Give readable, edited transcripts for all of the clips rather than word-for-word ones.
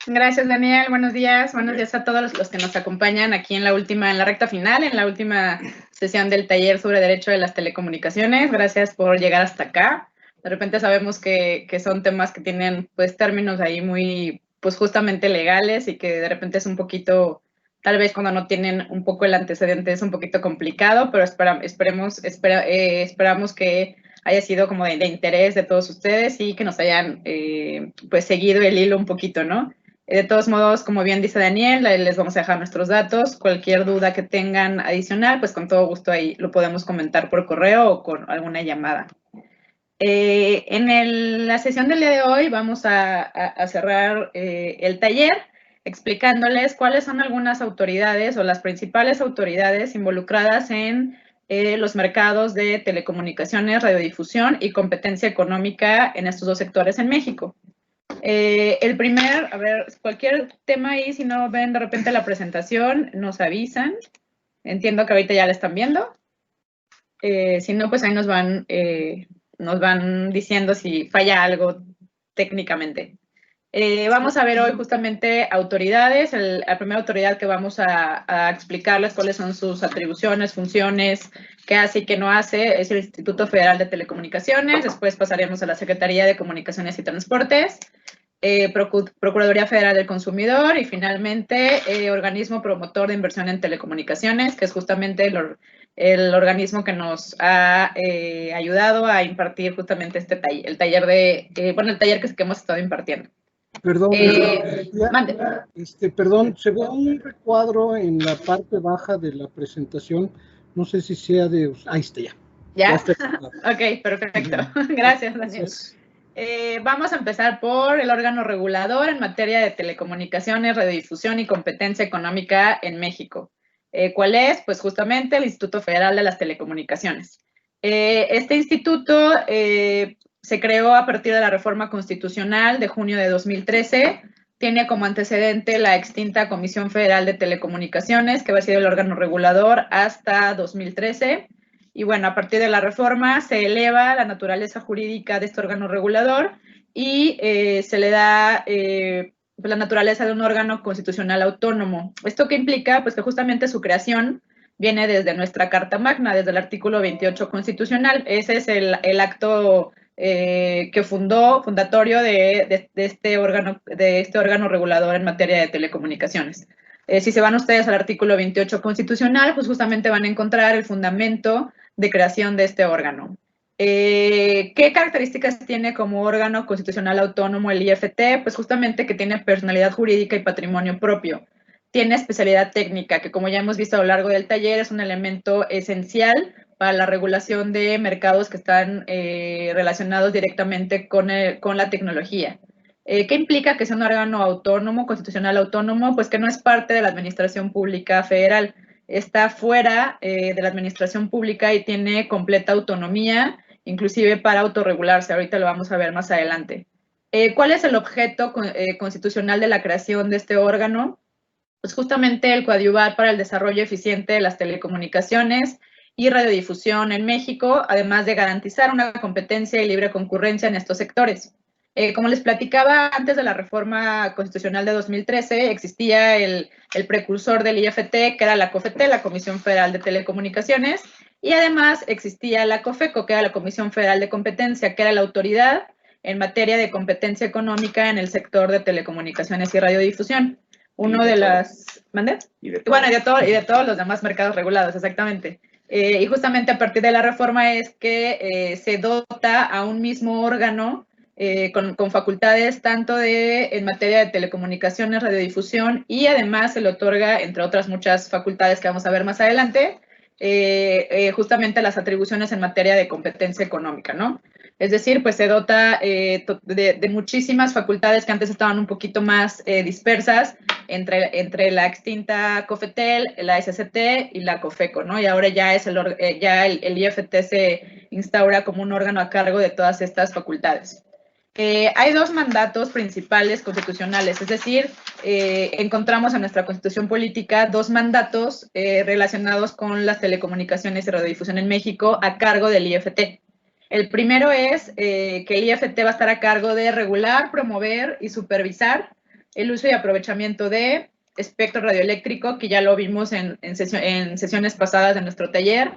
Gracias, Daniel. Buenos días a todos los que nos acompañan aquí en la recta final, en la última sesión del taller sobre Derecho de las Telecomunicaciones. Gracias por llegar hasta acá. De repente sabemos que son temas que tienen pues términos ahí muy pues justamente legales y que de repente es un poquito, tal vez cuando no tienen un poco el antecedente es un poquito complicado, pero esperamos que haya sido como de interés de todos ustedes y que nos hayan pues seguido el hilo un poquito, ¿no? De todos modos, como bien dice Daniel, les vamos a dejar nuestros datos. Cualquier duda que tengan adicional, pues con todo gusto ahí lo podemos comentar por correo o con alguna llamada. La sesión del día de hoy vamos a cerrar el taller explicándoles cuáles son algunas autoridades o las principales autoridades involucradas en los mercados de telecomunicaciones, radiodifusión y competencia económica en estos dos sectores en México. El primer, a ver, cualquier tema ahí, si no ven de repente la presentación, nos avisan. Entiendo que ahorita ya la están viendo. Si no, pues ahí nos van diciendo si falla algo técnicamente. Vamos a ver hoy justamente autoridades. La primera autoridad que vamos a explicarles cuáles son sus atribuciones, funciones, qué hace y qué no hace, es el Instituto Federal de Telecomunicaciones. Después pasaremos a la Secretaría de Comunicaciones y Transportes. Procuraduría Federal del Consumidor y finalmente Organismo Promotor de Inversión en Telecomunicaciones, que es justamente el organismo que nos ha ayudado a impartir justamente el taller que hemos estado impartiendo. Perdón, perdón, se ve un recuadro en la parte baja de la presentación. No sé si sea de... Ahí está ya. ¿Ya? Ok, perfecto. Gracias, Daniel. Vamos a empezar por el órgano regulador en materia de telecomunicaciones, radiodifusión y competencia económica en México. ¿Cuál es? Pues justamente el Instituto Federal de las Telecomunicaciones. Este instituto se creó a partir de la reforma constitucional de junio de 2013. Tiene como antecedente la extinta Comisión Federal de Telecomunicaciones, que va a ser el órgano regulador hasta 2013. Y bueno, a partir de la reforma se eleva la naturaleza jurídica de este órgano regulador y se le da la naturaleza de un órgano constitucional autónomo. ¿Esto qué implica? Pues que justamente su creación viene desde nuestra Carta Magna, desde el artículo 28 constitucional. Ese es el acto fundatorio de este órgano regulador en materia de telecomunicaciones. Si se van ustedes al artículo 28 constitucional, pues justamente van a encontrar el fundamento de creación de este órgano. ¿Qué características tiene como órgano constitucional autónomo el IFT? Pues justamente que tiene personalidad jurídica y patrimonio propio. Tiene especialidad técnica, que como ya hemos visto a lo largo del taller, es un elemento esencial para la regulación de mercados que están relacionados directamente con la tecnología. ¿Qué implica que sea un órgano autónomo, constitucional autónomo? Pues que no es parte de la administración pública federal, está fuera de la administración pública y tiene completa autonomía, inclusive para autorregularse. Ahorita lo vamos a ver más adelante. ¿Cuál es el objeto constitucional de la creación de este órgano? Pues justamente el coadyuvar para el desarrollo eficiente de las telecomunicaciones y radiodifusión en México, además de garantizar una competencia y libre concurrencia en estos sectores. Como les platicaba, antes de la reforma constitucional de 2013 existía el precursor del IFT, que era la COFETE, la Comisión Federal de Telecomunicaciones, y además existía la COFECO, que era la Comisión Federal de Competencia, que era la autoridad en materia de competencia económica en el sector de telecomunicaciones y radiodifusión. Uno de las... ¿Mande? Y de todos los demás mercados regulados, exactamente. Y justamente a partir de la reforma es que se dota a un mismo órgano con facultades tanto en materia de telecomunicaciones, radiodifusión y además se le otorga, entre otras muchas facultades que vamos a ver más adelante, justamente las atribuciones en materia de competencia económica, ¿no? Es decir, pues se dota de muchísimas facultades que antes estaban un poquito más dispersas entre la extinta COFETEL, la SCT y la COFECO, ¿no? Y ahora ya el IFT se instaura como un órgano a cargo de todas estas facultades. Hay dos mandatos principales constitucionales, es decir, encontramos en nuestra Constitución Política dos mandatos relacionados con las telecomunicaciones y radiodifusión en México a cargo del IFT. El primero es que el IFT va a estar a cargo de regular, promover y supervisar el uso y aprovechamiento de espectro radioeléctrico, que ya lo vimos en sesiones pasadas de nuestro taller,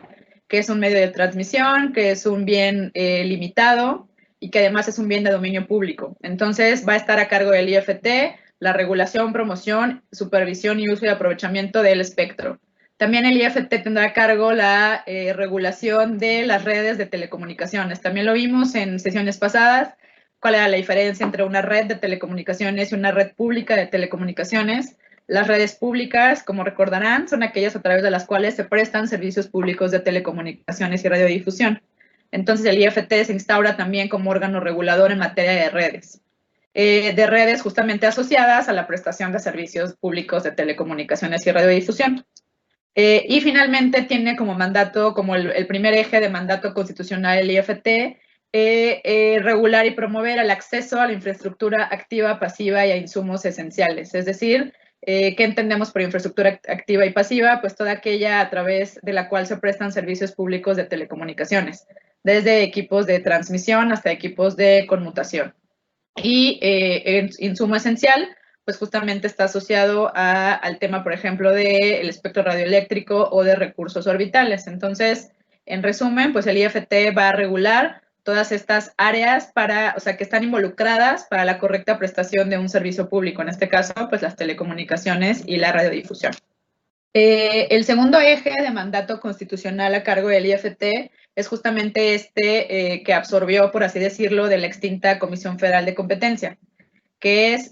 que es un medio de transmisión, que es un bien limitado y que además es un bien de dominio público. Entonces, va a estar a cargo del IFT la regulación, promoción, supervisión y uso y aprovechamiento del espectro. También el IFT tendrá a cargo la regulación de las redes de telecomunicaciones. También lo vimos en sesiones pasadas, cuál era la diferencia entre una red de telecomunicaciones y una red pública de telecomunicaciones. Las redes públicas, como recordarán, son aquellas a través de las cuales se prestan servicios públicos de telecomunicaciones y radiodifusión. Entonces, el IFT se instaura también como órgano regulador en materia de redes justamente asociadas a la prestación de servicios públicos de telecomunicaciones y radiodifusión. Y finalmente tiene como mandato, como el primer eje de mandato constitucional el IFT, regular y promover el acceso a la infraestructura activa, pasiva y a insumos esenciales. Es decir, ¿qué entendemos por infraestructura activa y pasiva? Pues toda aquella a través de la cual se prestan servicios públicos de telecomunicaciones, desde equipos de transmisión hasta equipos de conmutación. Y insumo esencial, pues justamente está asociado al tema, por ejemplo, del espectro radioeléctrico o de recursos orbitales. Entonces, en resumen, pues el IFT va a regular todas estas áreas que están involucradas para la correcta prestación de un servicio público, en este caso, pues las telecomunicaciones y la radiodifusión. El segundo eje de mandato constitucional a cargo del IFT es justamente que absorbió, por así decirlo, de la extinta Comisión Federal de Competencia, que es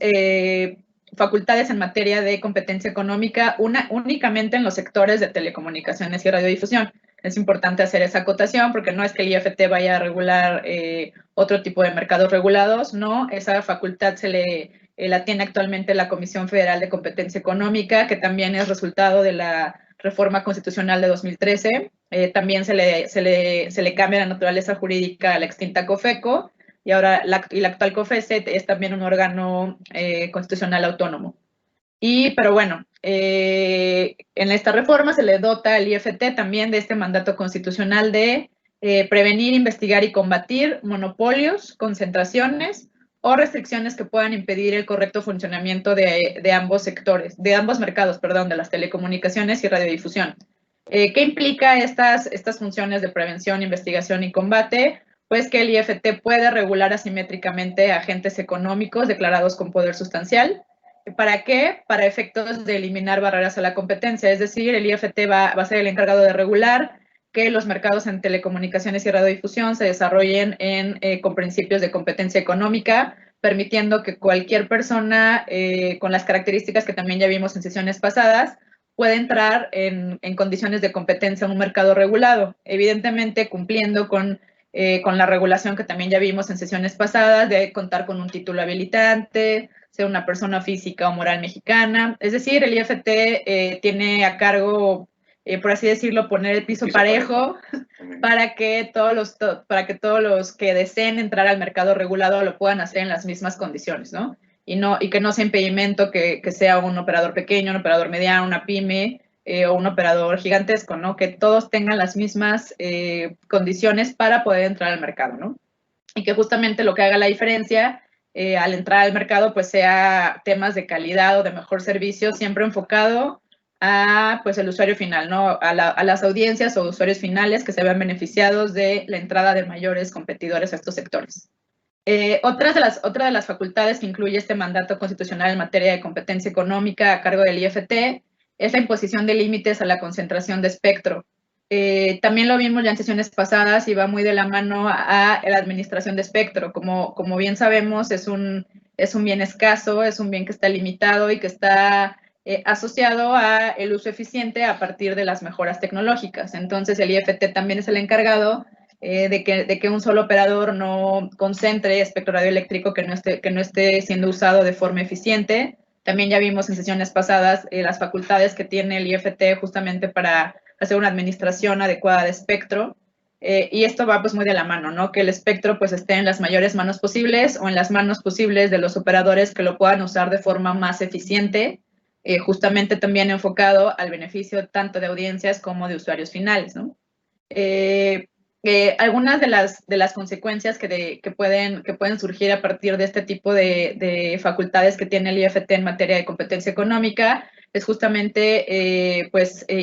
facultades en materia de competencia económica únicamente en los sectores de telecomunicaciones y radiodifusión. Es importante hacer esa acotación porque no es que el IFT vaya a regular otro tipo de mercados regulados, no, esa facultad la tiene actualmente la Comisión Federal de Competencia Económica, que también es resultado de la reforma constitucional de 2013. También se le cambia la naturaleza jurídica a la extinta COFECO, y ahora la actual COFECE es también un órgano constitucional autónomo. Pero bueno, en esta reforma se le dota al IFT también de este mandato constitucional de prevenir, investigar y combatir monopolios, concentraciones o restricciones que puedan impedir el correcto funcionamiento de ambos sectores, de ambos mercados, perdón, de las telecomunicaciones y radiodifusión. ¿Qué implica estas funciones de prevención, investigación y combate? Pues que el IFT puede regular asimétricamente agentes económicos declarados con poder sustancial. ¿Para qué? Para efectos de eliminar barreras a la competencia. Es decir, el IFT va a ser el encargado de regular que los mercados en telecomunicaciones y radiodifusión se desarrollen con principios de competencia económica, permitiendo que cualquier persona con las características que también ya vimos en sesiones pasadas pueda entrar en condiciones de competencia en un mercado regulado, evidentemente cumpliendo con la regulación que también ya vimos en sesiones pasadas de contar con un título habilitante, ser una persona física o moral mexicana. Es decir, el IFT tiene a cargo, por así decirlo, poner el piso parejo para que todos los que deseen entrar al mercado regulado lo puedan hacer en las mismas condiciones, ¿no? Y que no sea impedimento que sea un operador pequeño, un operador mediano, una pyme, o un operador gigantesco, ¿no? Que todos tengan las mismas condiciones para poder entrar al mercado, ¿no? Y que justamente lo que haga la diferencia al entrar al mercado, pues sea temas de calidad o de mejor servicio, siempre enfocado a, pues, el usuario final, ¿no? A las audiencias o usuarios finales que se vean beneficiados de la entrada de mayores competidores a estos sectores. Otra de las facultades que incluye este mandato constitucional en materia de competencia económica a cargo del IFT es la imposición de límites a la concentración de espectro. También lo vimos ya en sesiones pasadas y va muy de la mano a la administración de espectro. Como bien sabemos, es un bien escaso, es un bien que está limitado y que está asociado a el uso eficiente a partir de las mejoras tecnológicas. Entonces, el IFT también es el encargado de que un solo operador no concentre espectro radioeléctrico que no esté siendo usado de forma eficiente. También ya vimos en sesiones pasadas las facultades que tiene el IFT justamente para hacer una administración adecuada de espectro. Y esto va pues muy de la mano, ¿no? Que el espectro pues esté en las mayores manos posibles o en las manos posibles de los operadores que lo puedan usar de forma más eficiente, justamente también enfocado al beneficio tanto de audiencias como de usuarios finales, ¿no? algunas de las consecuencias que pueden surgir a partir de este tipo de facultades que tiene el IFT en materia de competencia económica es justamente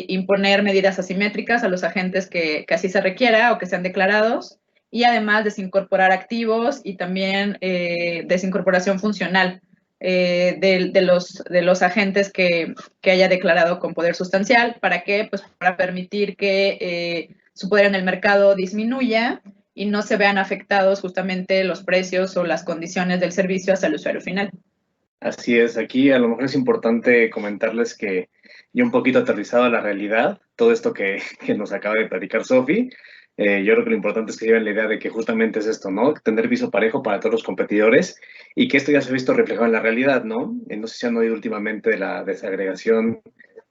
imponer medidas asimétricas a los agentes que así se requiera o que sean declarados, y además desincorporar activos y también desincorporación funcional de los agentes que haya declarado con poder sustancial. ¿Para qué? Pues para permitir que su poder en el mercado disminuya y no se vean afectados justamente los precios o las condiciones del servicio hacia el usuario final. Así es, aquí a lo mejor es importante comentarles que, y un poquito aterrizado a la realidad, todo esto que nos acaba de platicar Sofi, yo creo que lo importante es que lleven la idea de que justamente es esto, ¿no? Tener piso parejo para todos los competidores y que esto ya se ha visto reflejado en la realidad, ¿no? No sé si han oído últimamente de la desagregación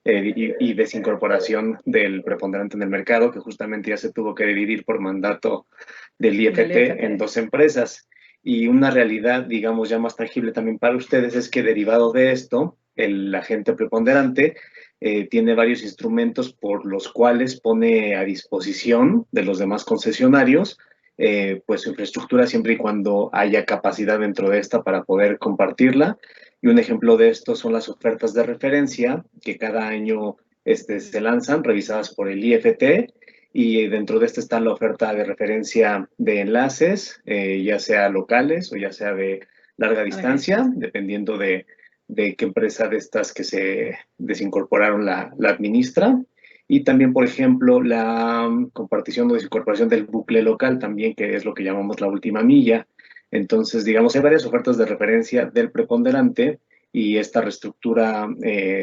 y desincorporación del preponderante en el mercado, que justamente ya se tuvo que dividir por mandato del IFT en 2 empresas. Y una realidad, digamos, ya más tangible también para ustedes es que derivado de esto, el agente preponderante tiene varios instrumentos por los cuales pone a disposición de los demás concesionarios pues su infraestructura siempre y cuando haya capacidad dentro de esta para poder compartirla. Y un ejemplo de esto son las ofertas de referencia que cada año se lanzan, revisadas por el IFT, y dentro de esta está la oferta de referencia de enlaces, ya sea locales o ya sea de larga distancia, dependiendo de qué empresa de estas que se desincorporaron la administra. Y también, por ejemplo, la compartición o desincorporación del bucle local también, que es lo que llamamos la última milla. Entonces, digamos, hay varias ofertas de referencia del preponderante y esta reestructura,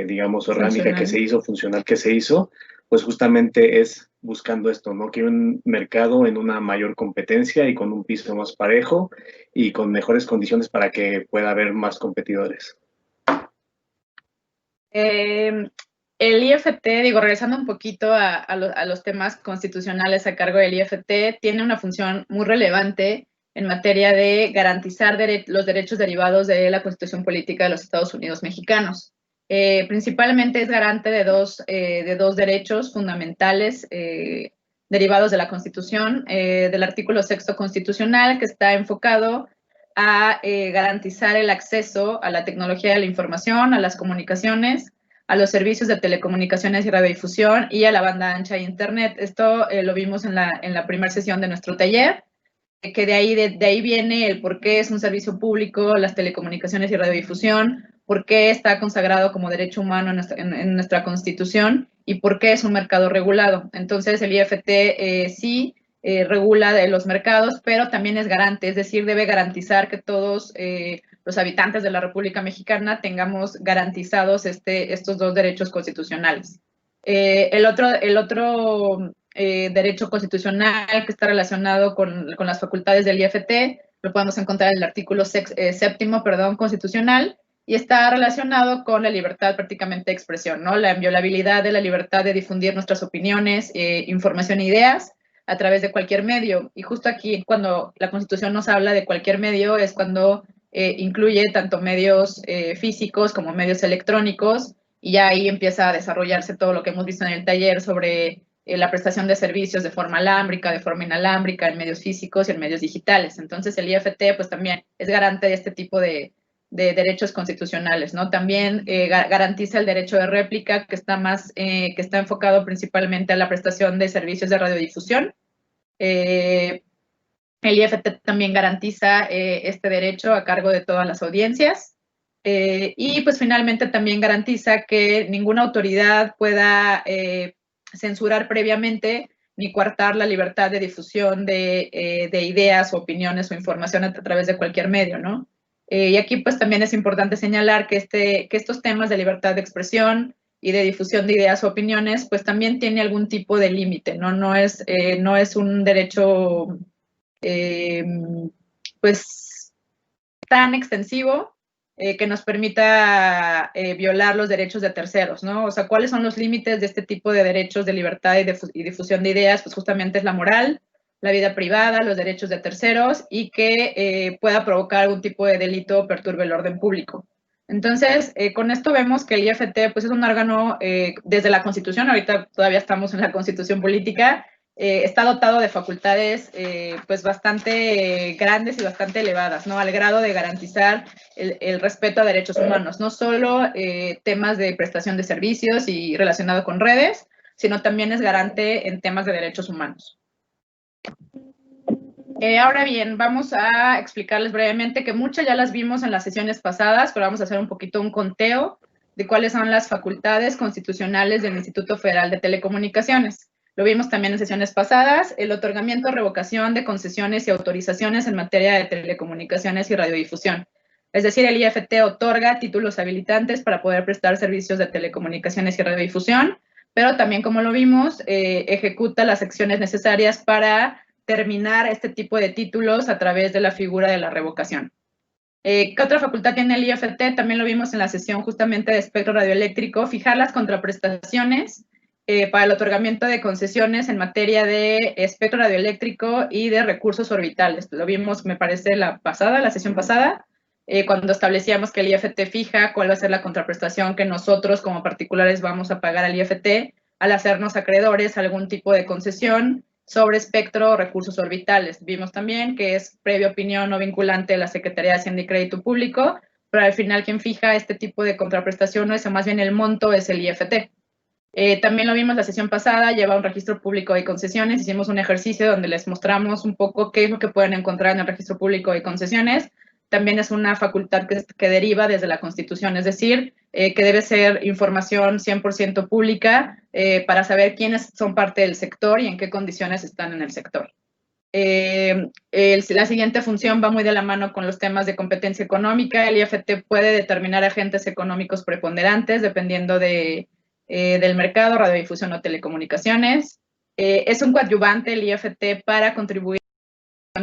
digamos, orgánica que se hizo, funcional que se hizo, pues justamente es buscando esto, ¿no? Que un mercado en una mayor competencia y con un piso más parejo y con mejores condiciones para que pueda haber más competidores. El IFT, regresando un poquito a los temas constitucionales a cargo del IFT, tiene una función muy relevante en materia de garantizar los derechos derivados de la Constitución Política de los Estados Unidos mexicanos. Principalmente es garante de dos derechos fundamentales derivados de la Constitución, del artículo 6º constitucional, que está enfocado a garantizar el acceso a la tecnología de la información, a las comunicaciones, a los servicios de telecomunicaciones y radiodifusión y a la banda ancha e internet. Esto lo vimos en la primera sesión de nuestro taller, que de ahí viene el por qué es un servicio público, las telecomunicaciones y radiodifusión, por qué está consagrado como derecho humano en nuestra Constitución y por qué es un mercado regulado. Entonces, el IFT sí regula de los mercados, pero también es garante, es decir, debe garantizar que todos los habitantes de la República Mexicana tengamos garantizados estos dos derechos constitucionales. El otro derecho constitucional que está relacionado con las facultades del IFT lo podemos encontrar en el artículo 7º, constitucional, y está relacionado con la libertad prácticamente de expresión, ¿no? La inviolabilidad de la libertad de difundir nuestras opiniones, información e ideas a través de cualquier medio. Y justo aquí, cuando la Constitución nos habla de cualquier medio, es cuando incluye tanto medios físicos como medios electrónicos, y ya ahí empieza a desarrollarse todo lo que hemos visto en el taller sobre la prestación de servicios de forma alámbrica, de forma inalámbrica, en medios físicos y en medios digitales. Entonces, el IFT, pues también es garante de este tipo de derechos constitucionales, ¿no? También garantiza el derecho de réplica, que está enfocado principalmente a la prestación de servicios de radiodifusión. El IFT también garantiza este derecho a cargo de todas las audiencias. Y pues finalmente también garantiza que ninguna autoridad pueda censurar previamente ni coartar la libertad de difusión de ideas o opiniones o información a través de cualquier medio, ¿no? Y aquí pues también es importante señalar que estos temas de libertad de expresión y de difusión de ideas o opiniones pues también tiene algún tipo de límite, ¿no? No es un derecho pues tan extensivo que nos permita violar los derechos de terceros, ¿no? O sea, ¿cuáles son los límites de este tipo de derechos de libertad y difusión de ideas? Pues justamente es la moral, la vida privada, los derechos de terceros y que pueda provocar algún tipo de delito o perturbe el orden público. Entonces, con esto vemos que el IFT pues, es un órgano desde la Constitución, ahorita todavía estamos en la Constitución política, está dotado de facultades pues bastante grandes y bastante elevadas, ¿no? Al grado de garantizar el respeto a derechos humanos, no solo temas de prestación de servicios y relacionado con redes, sino también es garante en temas de derechos humanos. Ahora bien, vamos a explicarles brevemente que muchas ya las vimos en las sesiones pasadas, pero vamos a hacer un poquito un conteo de cuáles son las facultades constitucionales del Instituto Federal de Telecomunicaciones. Lo vimos también en sesiones pasadas, el otorgamiento, revocación de concesiones y autorizaciones en materia de telecomunicaciones y radiodifusión. Es decir, el IFT otorga títulos habilitantes para poder prestar servicios de telecomunicaciones y radiodifusión, pero también, como lo vimos, ejecuta las acciones necesarias para terminar este tipo de títulos a través de la figura de la revocación. ¿Qué otra facultad tiene el IFT? También lo vimos en la sesión justamente de espectro radioeléctrico, fijar las contraprestaciones para el otorgamiento de concesiones en materia de espectro radioeléctrico y de recursos orbitales. Lo vimos, me parece, la sesión pasada, cuando establecíamos que el IFT fija cuál va a ser la contraprestación que nosotros como particulares vamos a pagar al IFT al hacernos acreedores a algún tipo de concesión sobre espectro o recursos orbitales. Vimos también que es previa opinión no vinculante de la Secretaría de Hacienda y Crédito Público, pero al final quien fija este tipo de contraprestación no es, más bien el monto es el IFT. También lo vimos la sesión pasada, lleva un registro público de concesiones, hicimos un ejercicio donde les mostramos un poco qué es lo que pueden encontrar en el registro público de concesiones. También es una facultad que deriva desde la Constitución, es decir, que debe ser información 100% pública para saber quiénes son parte del sector y en qué condiciones están en el sector. La siguiente función va muy de la mano con los temas de competencia económica. El IFT puede determinar agentes económicos preponderantes dependiendo del mercado, radiodifusión o telecomunicaciones. Es un coadyuvante el IFT para contribuir a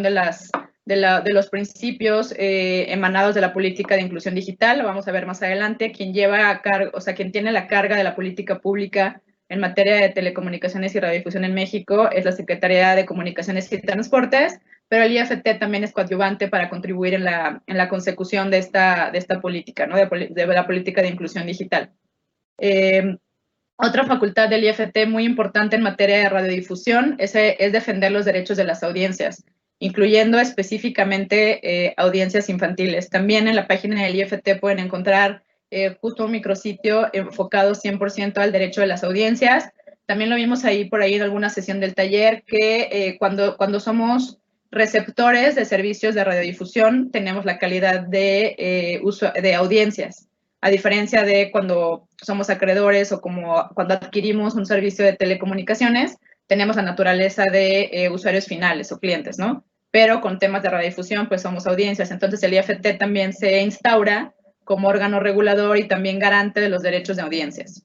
de los principios emanados de la política de inclusión digital. Lo vamos a ver más adelante. Quien lleva a cargo, o sea, quien tiene la carga de la política pública en materia de telecomunicaciones y radiodifusión en México es la Secretaría de Comunicaciones y Transportes, pero el IFT también es coadyuvante para contribuir en la consecución de esta política, ¿no? de la política de inclusión digital. Otra facultad del IFT muy importante en materia de radiodifusión es defender los derechos de las audiencias, incluyendo específicamente audiencias infantiles. También en la página del IFT pueden encontrar justo un micrositio enfocado 100% al derecho de las audiencias. También lo vimos ahí por ahí en alguna sesión del taller, que cuando somos receptores de servicios de radiodifusión, tenemos la calidad de audiencias, a diferencia de cuando somos acreedores o como cuando adquirimos un servicio de telecomunicaciones, tenemos la naturaleza de usuarios finales o clientes, ¿no? Pero con temas de radiodifusión, pues somos audiencias. Entonces, el IFT también se instaura como órgano regulador y también garante de los derechos de audiencias.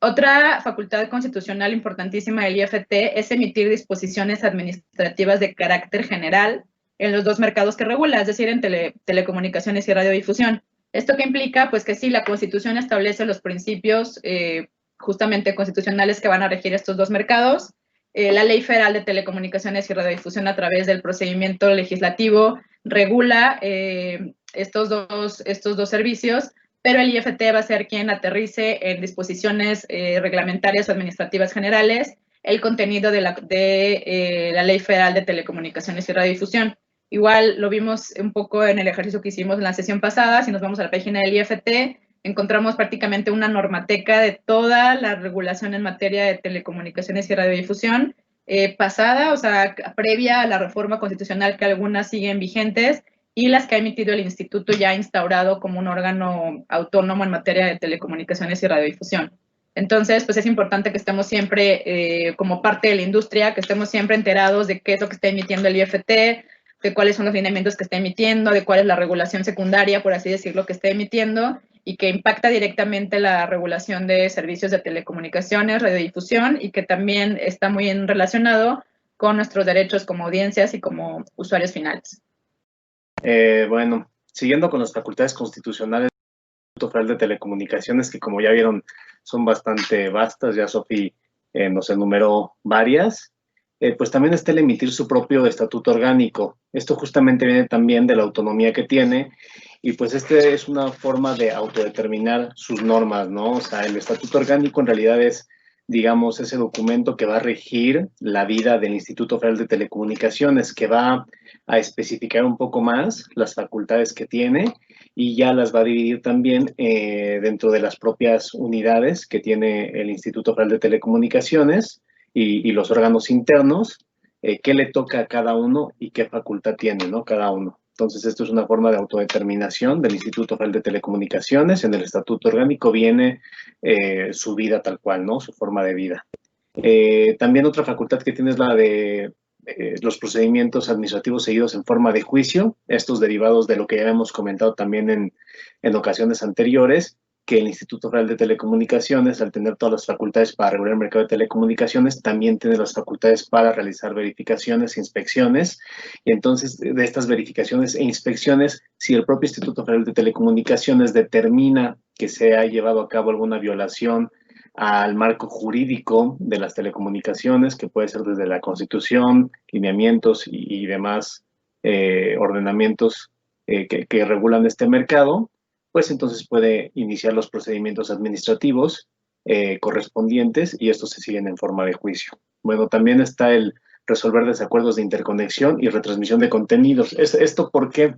Otra facultad constitucional importantísima del IFT es emitir disposiciones administrativas de carácter general en los dos mercados que regula, es decir, en telecomunicaciones y radiodifusión. ¿Esto qué implica? Pues que sí, la Constitución establece los principios justamente constitucionales que van a regir estos dos mercados. La Ley Federal de Telecomunicaciones y Radiodifusión, a través del procedimiento legislativo, regula estos dos servicios, pero el IFT va a ser quien aterrice en disposiciones reglamentarias o administrativas generales el contenido de la Ley Federal de Telecomunicaciones y Radiodifusión. Igual lo vimos un poco en el ejercicio que hicimos en la sesión pasada. Si nos vamos a la página del IFT, encontramos prácticamente una normateca de toda la regulación en materia de telecomunicaciones y radiodifusión pasada, o sea, previa a la reforma constitucional, que algunas siguen vigentes, y las que ha emitido el instituto ya instaurado como un órgano autónomo en materia de telecomunicaciones y radiodifusión. Entonces, pues es importante que estemos siempre, como parte de la industria, que estemos siempre enterados de qué es lo que está emitiendo el IFT, de cuáles son los lineamientos que está emitiendo, de cuál es la regulación secundaria, por así decirlo, que está emitiendo y que impacta directamente la regulación de servicios de telecomunicaciones, radiodifusión, y que también está muy relacionado con nuestros derechos como audiencias y como usuarios finales. Bueno, siguiendo con las facultades constitucionales del Instituto Federal de Telecomunicaciones, que como ya vieron son bastante vastas, ya Sofi nos enumeró varias. Pues también está el emitir su propio estatuto orgánico. Esto justamente viene también de la autonomía que tiene, y pues es una forma de autodeterminar sus normas, ¿no? O sea, el estatuto orgánico en realidad es digamos, ese documento que va a regir la vida del Instituto Federal de Telecomunicaciones, que va a especificar un poco más las facultades que tiene y ya las va a dividir también dentro de las propias unidades que tiene el Instituto Federal de Telecomunicaciones y los órganos internos, qué le toca a cada uno y qué facultad tiene, ¿no? Cada uno. Entonces, esto es una forma de autodeterminación del Instituto Federal de Telecomunicaciones. En el Estatuto Orgánico viene su vida tal cual, ¿no? Su forma de vida. También otra facultad que tiene es la de los procedimientos administrativos seguidos en forma de juicio, estos derivados de lo que ya hemos comentado también en ocasiones anteriores, que el Instituto Federal de Telecomunicaciones, al tener todas las facultades para regular el mercado de telecomunicaciones, también tiene las facultades para realizar verificaciones e inspecciones. Y entonces, de estas verificaciones e inspecciones, si el propio Instituto Federal de Telecomunicaciones determina que se ha llevado a cabo alguna violación al marco jurídico de las telecomunicaciones, que puede ser desde la Constitución, lineamientos y demás ordenamientos que regulan este mercado, pues entonces puede iniciar los procedimientos administrativos correspondientes y estos se siguen en forma de juicio. Bueno, también está el resolver desacuerdos de interconexión y retransmisión de contenidos. ¿Esto por qué?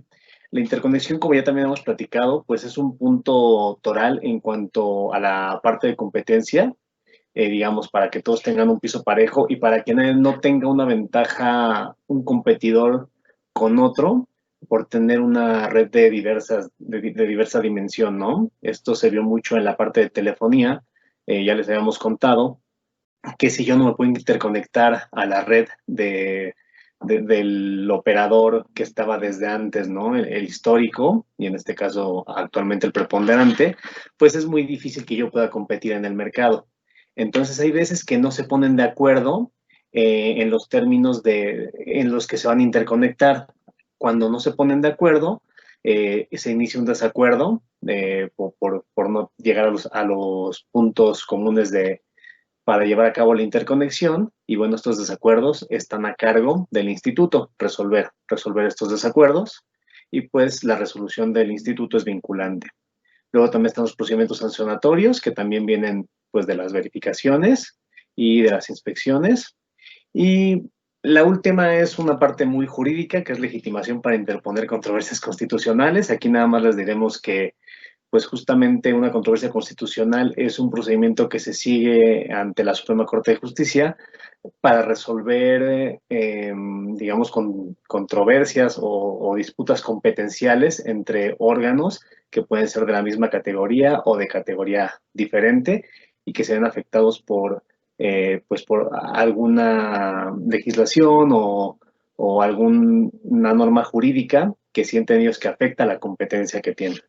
La interconexión, como ya también hemos platicado, pues es un punto toral en cuanto a la parte de competencia, digamos, para que todos tengan un piso parejo y para que no tenga una ventaja un competidor con otro por tener una red de diversa dimensión, ¿no? Esto se vio mucho en la parte de telefonía, ya les habíamos contado, que si yo no me puedo interconectar a la red del operador que estaba desde antes, ¿no? El histórico, y en este caso actualmente el preponderante, pues es muy difícil que yo pueda competir en el mercado. Entonces hay veces que no se ponen de acuerdo en los términos en los que se van a interconectar. Cuando no se ponen de acuerdo, se inicia un desacuerdo por no llegar a los puntos comunes para llevar a cabo la interconexión, y bueno, estos desacuerdos están a cargo del instituto, resolver estos desacuerdos, y pues la resolución del instituto es vinculante. Luego también están los procedimientos sancionatorios, que también vienen pues de las verificaciones y de las inspecciones, y la última es una parte muy jurídica, que es legitimación para interponer controversias constitucionales. Aquí nada más les diremos que pues justamente una controversia constitucional es un procedimiento que se sigue ante la Suprema Corte de Justicia para resolver, digamos, controversias o disputas competenciales entre órganos que pueden ser de la misma categoría o de categoría diferente y que se ven afectados pues por alguna legislación o alguna norma jurídica que sienten ellos que afecta a la competencia que tienen.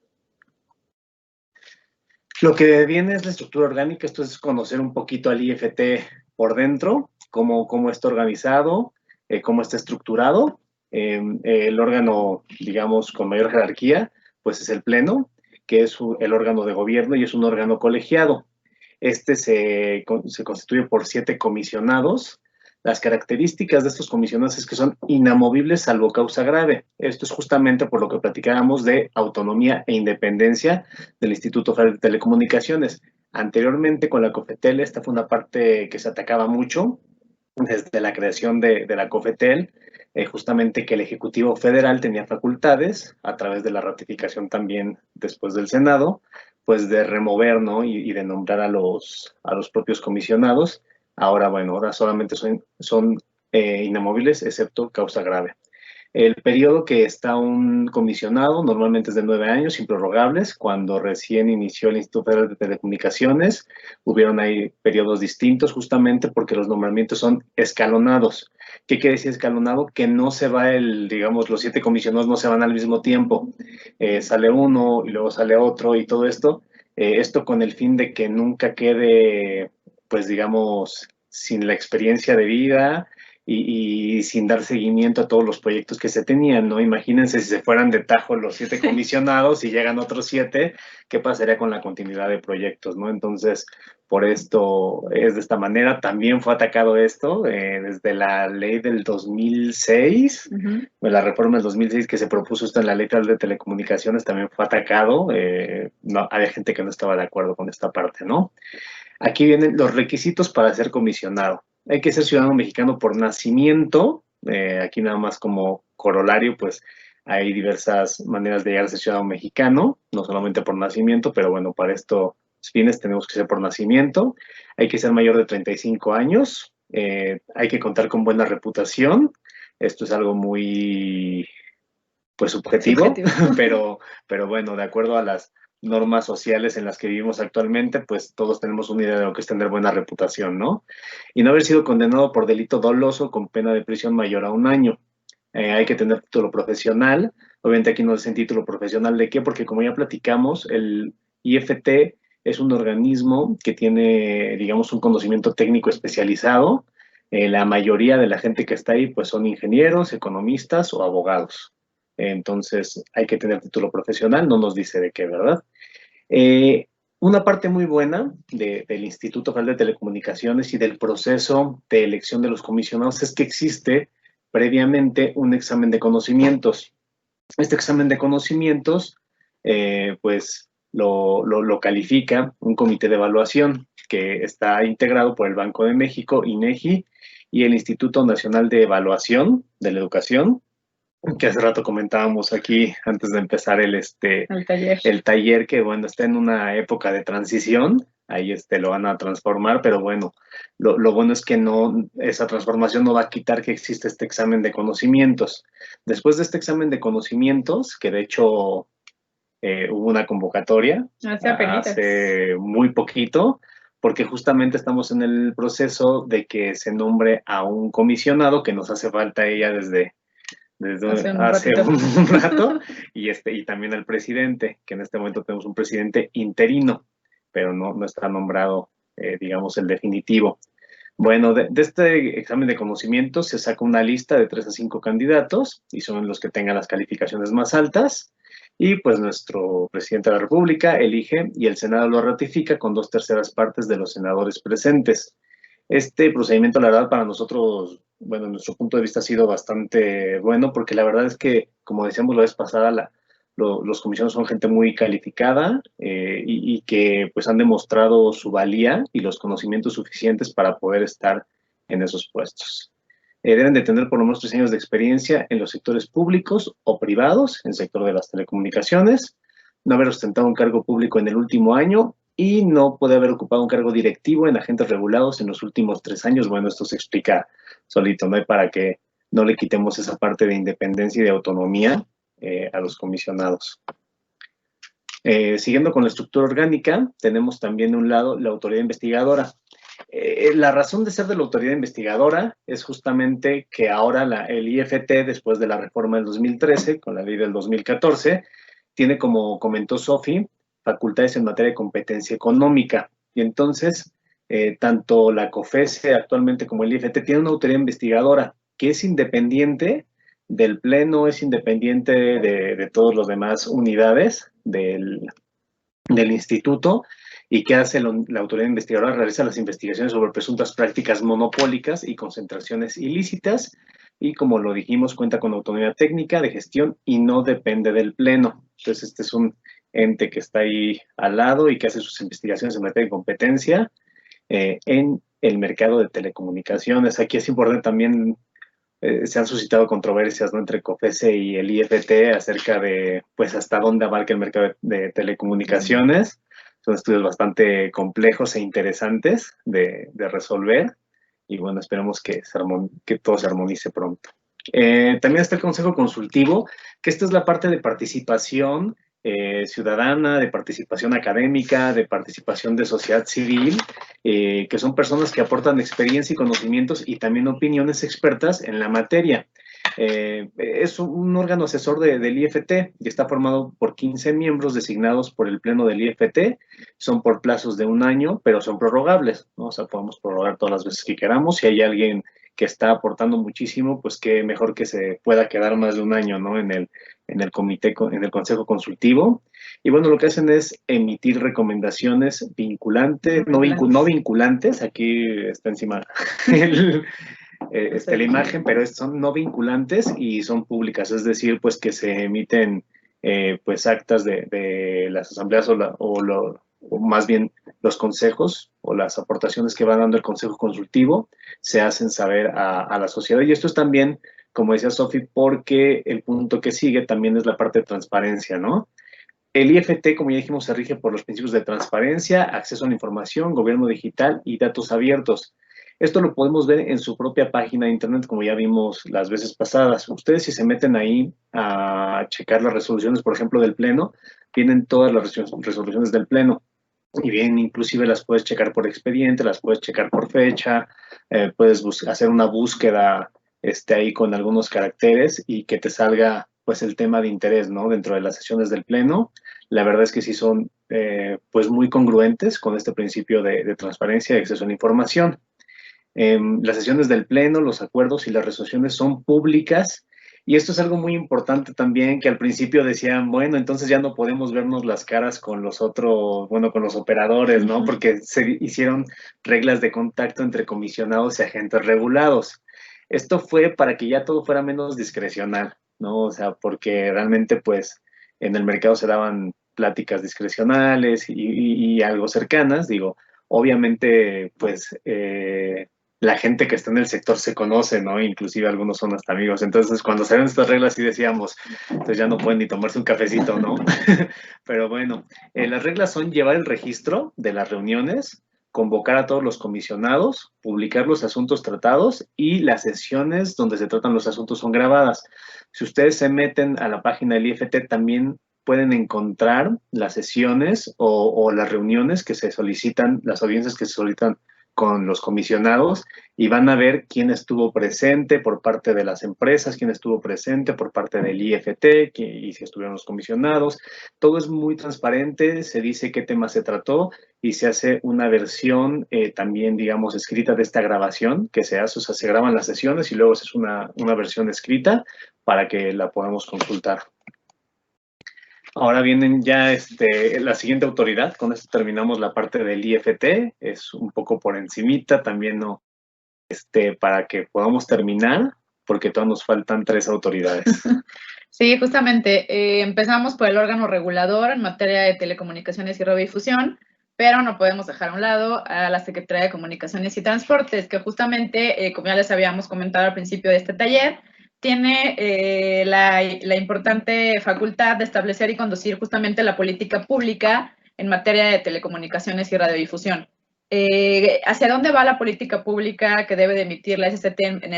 Lo que viene es la estructura orgánica. Esto es conocer un poquito al IFT por dentro, cómo está organizado, cómo está estructurado. El órgano, digamos, con mayor jerarquía, pues es el Pleno, que es el órgano de gobierno y es un órgano colegiado. Este se constituye por 7 comisionados. Las características de estos comisionados es que son inamovibles salvo causa grave. Esto es justamente por lo que platicábamos de autonomía e independencia del Instituto Federal de Telecomunicaciones. Anteriormente con la COFETEL, esta fue una parte que se atacaba mucho desde la creación de la COFETEL, justamente que el Ejecutivo Federal tenía facultades, a través de la ratificación también después del Senado, pues de remover, ¿no? y de nombrar a los propios comisionados. Ahora, bueno, ahora solamente son inamovibles, excepto causa grave. El periodo que está un comisionado normalmente es de 9 años, improrrogables. Cuando recién inició el Instituto Federal de Telecomunicaciones, hubieron ahí periodos distintos, justamente porque los nombramientos son escalonados. ¿Qué quiere decir escalonado? Que no se va digamos, los 7 comisionados no se van al mismo tiempo. Sale uno y luego sale otro y todo esto. Esto con el fin de que nunca quede, pues digamos, sin la experiencia de vida y sin dar seguimiento a todos los proyectos que se tenían, ¿no? Imagínense si se fueran de tajo los 7 comisionados y llegan otros 7, ¿qué pasaría con la continuidad de proyectos, ¿no? Entonces, por esto es de esta manera. También fue atacado esto desde la ley del 2006, la reforma del 2006 que se propuso esto en la Ley Federal de Telecomunicaciones, también fue atacado. No, había gente que no estaba de acuerdo con esta parte, ¿no? Aquí vienen los requisitos para ser comisionado. Hay que ser ciudadano mexicano por nacimiento. Aquí nada más como corolario, pues hay diversas maneras de llegar a ser ciudadano mexicano, no solamente por nacimiento, pero bueno, para estos fines tenemos que ser por nacimiento. Hay que ser mayor de 35 años. Hay que contar con buena reputación. Esto es algo muy, pues, subjetivo. Pero bueno, de acuerdo a las normas sociales en las que vivimos actualmente, pues todos tenemos una idea de lo que es tener buena reputación, ¿no? Y no haber sido condenado por delito doloso con pena de prisión mayor a 1 año. Hay que tener título profesional. Obviamente aquí no es en título profesional de qué, porque como ya platicamos, el IFT es un organismo que tiene, digamos, un conocimiento técnico especializado. La mayoría de la gente que está ahí, pues son ingenieros, economistas o abogados. Entonces hay que tener título profesional, no nos dice de qué, ¿verdad? Una parte muy buena del Instituto Federal de Telecomunicaciones y del proceso de elección de los comisionados es que existe previamente un examen de conocimientos. Este examen de conocimientos, pues lo califica un comité de evaluación que está integrado por el Banco de México, INEGI, y el Instituto Nacional de Evaluación de la Educación, que hace rato comentábamos aquí antes de empezar el taller, que bueno, está en una época de transición, ahí lo van a transformar, pero bueno, lo bueno es que no, esa transformación no va a quitar que existe este examen de conocimientos. Después de este examen de conocimientos, que de hecho hubo una convocatoria hace muy poquito, porque justamente estamos en el proceso de que se nombre a un comisionado, que nos hace falta ella desde hace un rato, y también al presidente, que en este momento tenemos un presidente interino, pero no está nombrado, digamos, el definitivo. Bueno, de este examen de conocimientos se saca una lista de 3 a 5 candidatos, y son los que tengan las calificaciones más altas, y pues nuestro presidente de la República elige y el Senado lo ratifica con 2/3 partes de los senadores presentes. Este procedimiento, la verdad, para nosotros, bueno, en nuestro punto de vista ha sido bastante bueno, porque la verdad es que, como decíamos la vez pasada, los comisionados son gente muy calificada y que pues han demostrado su valía y los conocimientos suficientes para poder estar en esos puestos. Deben de tener por lo menos 3 años de experiencia en los sectores públicos o privados, en el sector de las telecomunicaciones, no haber ostentado un cargo público en el último año y no puede haber ocupado un cargo directivo en agentes regulados en los últimos 3 años. Bueno, esto se explica solito, no hay para que no le quitemos esa parte de independencia y de autonomía a los comisionados. Siguiendo con la estructura orgánica, tenemos también de un lado la autoridad investigadora. La razón de ser de la autoridad investigadora es justamente que ahora el IFT, después de la reforma del 2013, con la ley del 2014, tiene, como comentó Sofi, facultades en materia de competencia económica. Y entonces, tanto la COFESE actualmente como el IFT tienen una autoridad investigadora que es independiente del Pleno, es independiente de todas las demás unidades del instituto. ¿Y qué hace la autoridad investigadora? Realiza las investigaciones sobre presuntas prácticas monopólicas y concentraciones ilícitas, y como lo dijimos, cuenta con autonomía técnica de gestión y no depende del Pleno. Entonces, este es un ente que está ahí al lado y que hace sus investigaciones en materia de competencia en el mercado de telecomunicaciones. Aquí es importante también, se han suscitado controversias, ¿no?, entre COFESE y el IFT acerca de, pues, hasta dónde abarca el mercado de telecomunicaciones. Son estudios bastante complejos e interesantes de resolver, y bueno, esperemos que todo se armonice pronto. También está el Consejo Consultivo, que esta es la parte de participación ciudadana, de participación académica, de participación de sociedad civil, que son personas que aportan experiencia y conocimientos y también opiniones expertas en la materia. Es un órgano asesor del IFT y está formado por 15 miembros designados por el Pleno del IFT. Son por plazos de 1 año, pero son prorrogables, ¿no? O sea, podemos prorrogar todas las veces que queramos. Si hay alguien que está aportando muchísimo, pues qué mejor que se pueda quedar más de 1 año, ¿no?, en el comité, en el Consejo Consultivo. Y bueno, lo que hacen es emitir recomendaciones vinculantes, no vinculantes, aquí está encima la imagen, pero son no vinculantes y son públicas, es decir, pues que se emiten pues actas de las asambleas o o más bien los consejos o las aportaciones que va dando el Consejo Consultivo se hacen saber a la sociedad. Y esto es también, como decía Sofi, porque el punto que sigue también es la parte de transparencia, ¿no? El IFT, como ya dijimos, se rige por los principios de transparencia, acceso a la información, gobierno digital y datos abiertos. Esto lo podemos ver en su propia página de internet, como ya vimos las veces pasadas. Ustedes, si se meten ahí a checar las resoluciones, por ejemplo, del Pleno, vienen todas las resoluciones del Pleno. Y bien, inclusive las puedes checar por expediente, las puedes checar por fecha, puedes hacer una búsqueda ahí con algunos caracteres y que te salga pues el tema de interés, ¿no? Dentro de las sesiones del Pleno. La verdad es que sí son pues muy congruentes con este principio de transparencia y acceso a la información. Las sesiones del Pleno, los acuerdos y las resoluciones son públicas. Y esto es algo muy importante también, que al principio decían, bueno, entonces ya no podemos vernos las caras con los otros, bueno, con los operadores, ¿no? Porque se hicieron reglas de contacto entre comisionados y agentes regulados. Esto fue para que ya todo fuera menos discrecional, ¿no? O sea, porque realmente, pues, en el mercado se daban pláticas discrecionales y algo cercanas, digo, obviamente, pues, la gente que está en el sector se conoce, ¿no? Inclusive algunos son hasta amigos. Entonces, cuando salieron estas reglas, sí decíamos, entonces ya no pueden ni tomarse un cafecito, ¿no? Pero bueno, las reglas son llevar el registro de las reuniones, convocar a todos los comisionados, publicar los asuntos tratados y las sesiones donde se tratan los asuntos son grabadas. Si ustedes se meten a la página del IFT, también pueden encontrar las sesiones o las reuniones que se solicitan, las audiencias que se solicitan con los comisionados y van a ver quién estuvo presente por parte de las empresas, quién estuvo presente por parte del IFT y si estuvieron los comisionados. Todo es muy transparente, se dice qué tema se trató y se hace una versión también, digamos, escrita de esta grabación que se hace, o sea, se graban las sesiones y luego se hace una versión escrita para que la podamos consultar. Ahora vienen ya la siguiente autoridad, con esto terminamos la parte del IFT, es un poco por encimita, también no, para que podamos terminar, porque todavía nos faltan 3 autoridades. Sí, justamente, empezamos por el órgano regulador en materia de telecomunicaciones y radiodifusión, pero no podemos dejar a un lado a la Secretaría de Comunicaciones y Transportes, que justamente, como ya les habíamos comentado al principio de este taller, tiene la importante facultad de establecer y conducir justamente la política pública en materia de telecomunicaciones y radiodifusión. ¿Hacia dónde va la política pública que debe de emitir la SCT en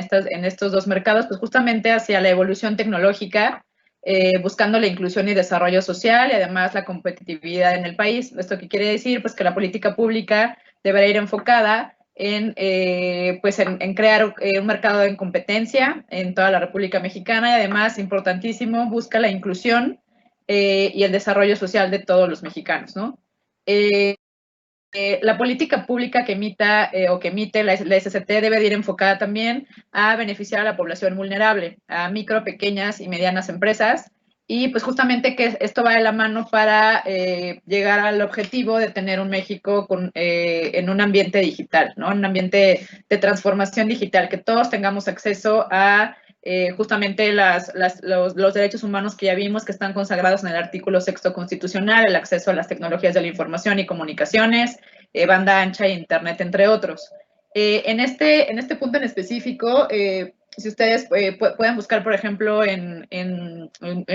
estos dos mercados? Pues justamente hacia la evolución tecnológica, buscando la inclusión y desarrollo social y además la competitividad en el país. ¿Esto qué quiere decir? Pues que la política pública deberá ir enfocada en crear un mercado en competencia en toda la República Mexicana y además, importantísimo, busca la inclusión y el desarrollo social de todos los mexicanos, ¿no? La política pública que emita o que emite la SCT debe de ir enfocada también a beneficiar a la población vulnerable, a micro, pequeñas y medianas empresas, y pues justamente que esto va de la mano para llegar al objetivo de tener un México en un ambiente digital, ¿no? En un ambiente de transformación digital, que todos tengamos acceso a justamente los derechos humanos que ya vimos que están consagrados en el artículo 6º constitucional, el acceso a las tecnologías de la información y comunicaciones, banda ancha e internet, entre otros. En este punto en específico, si ustedes pueden buscar, por ejemplo, en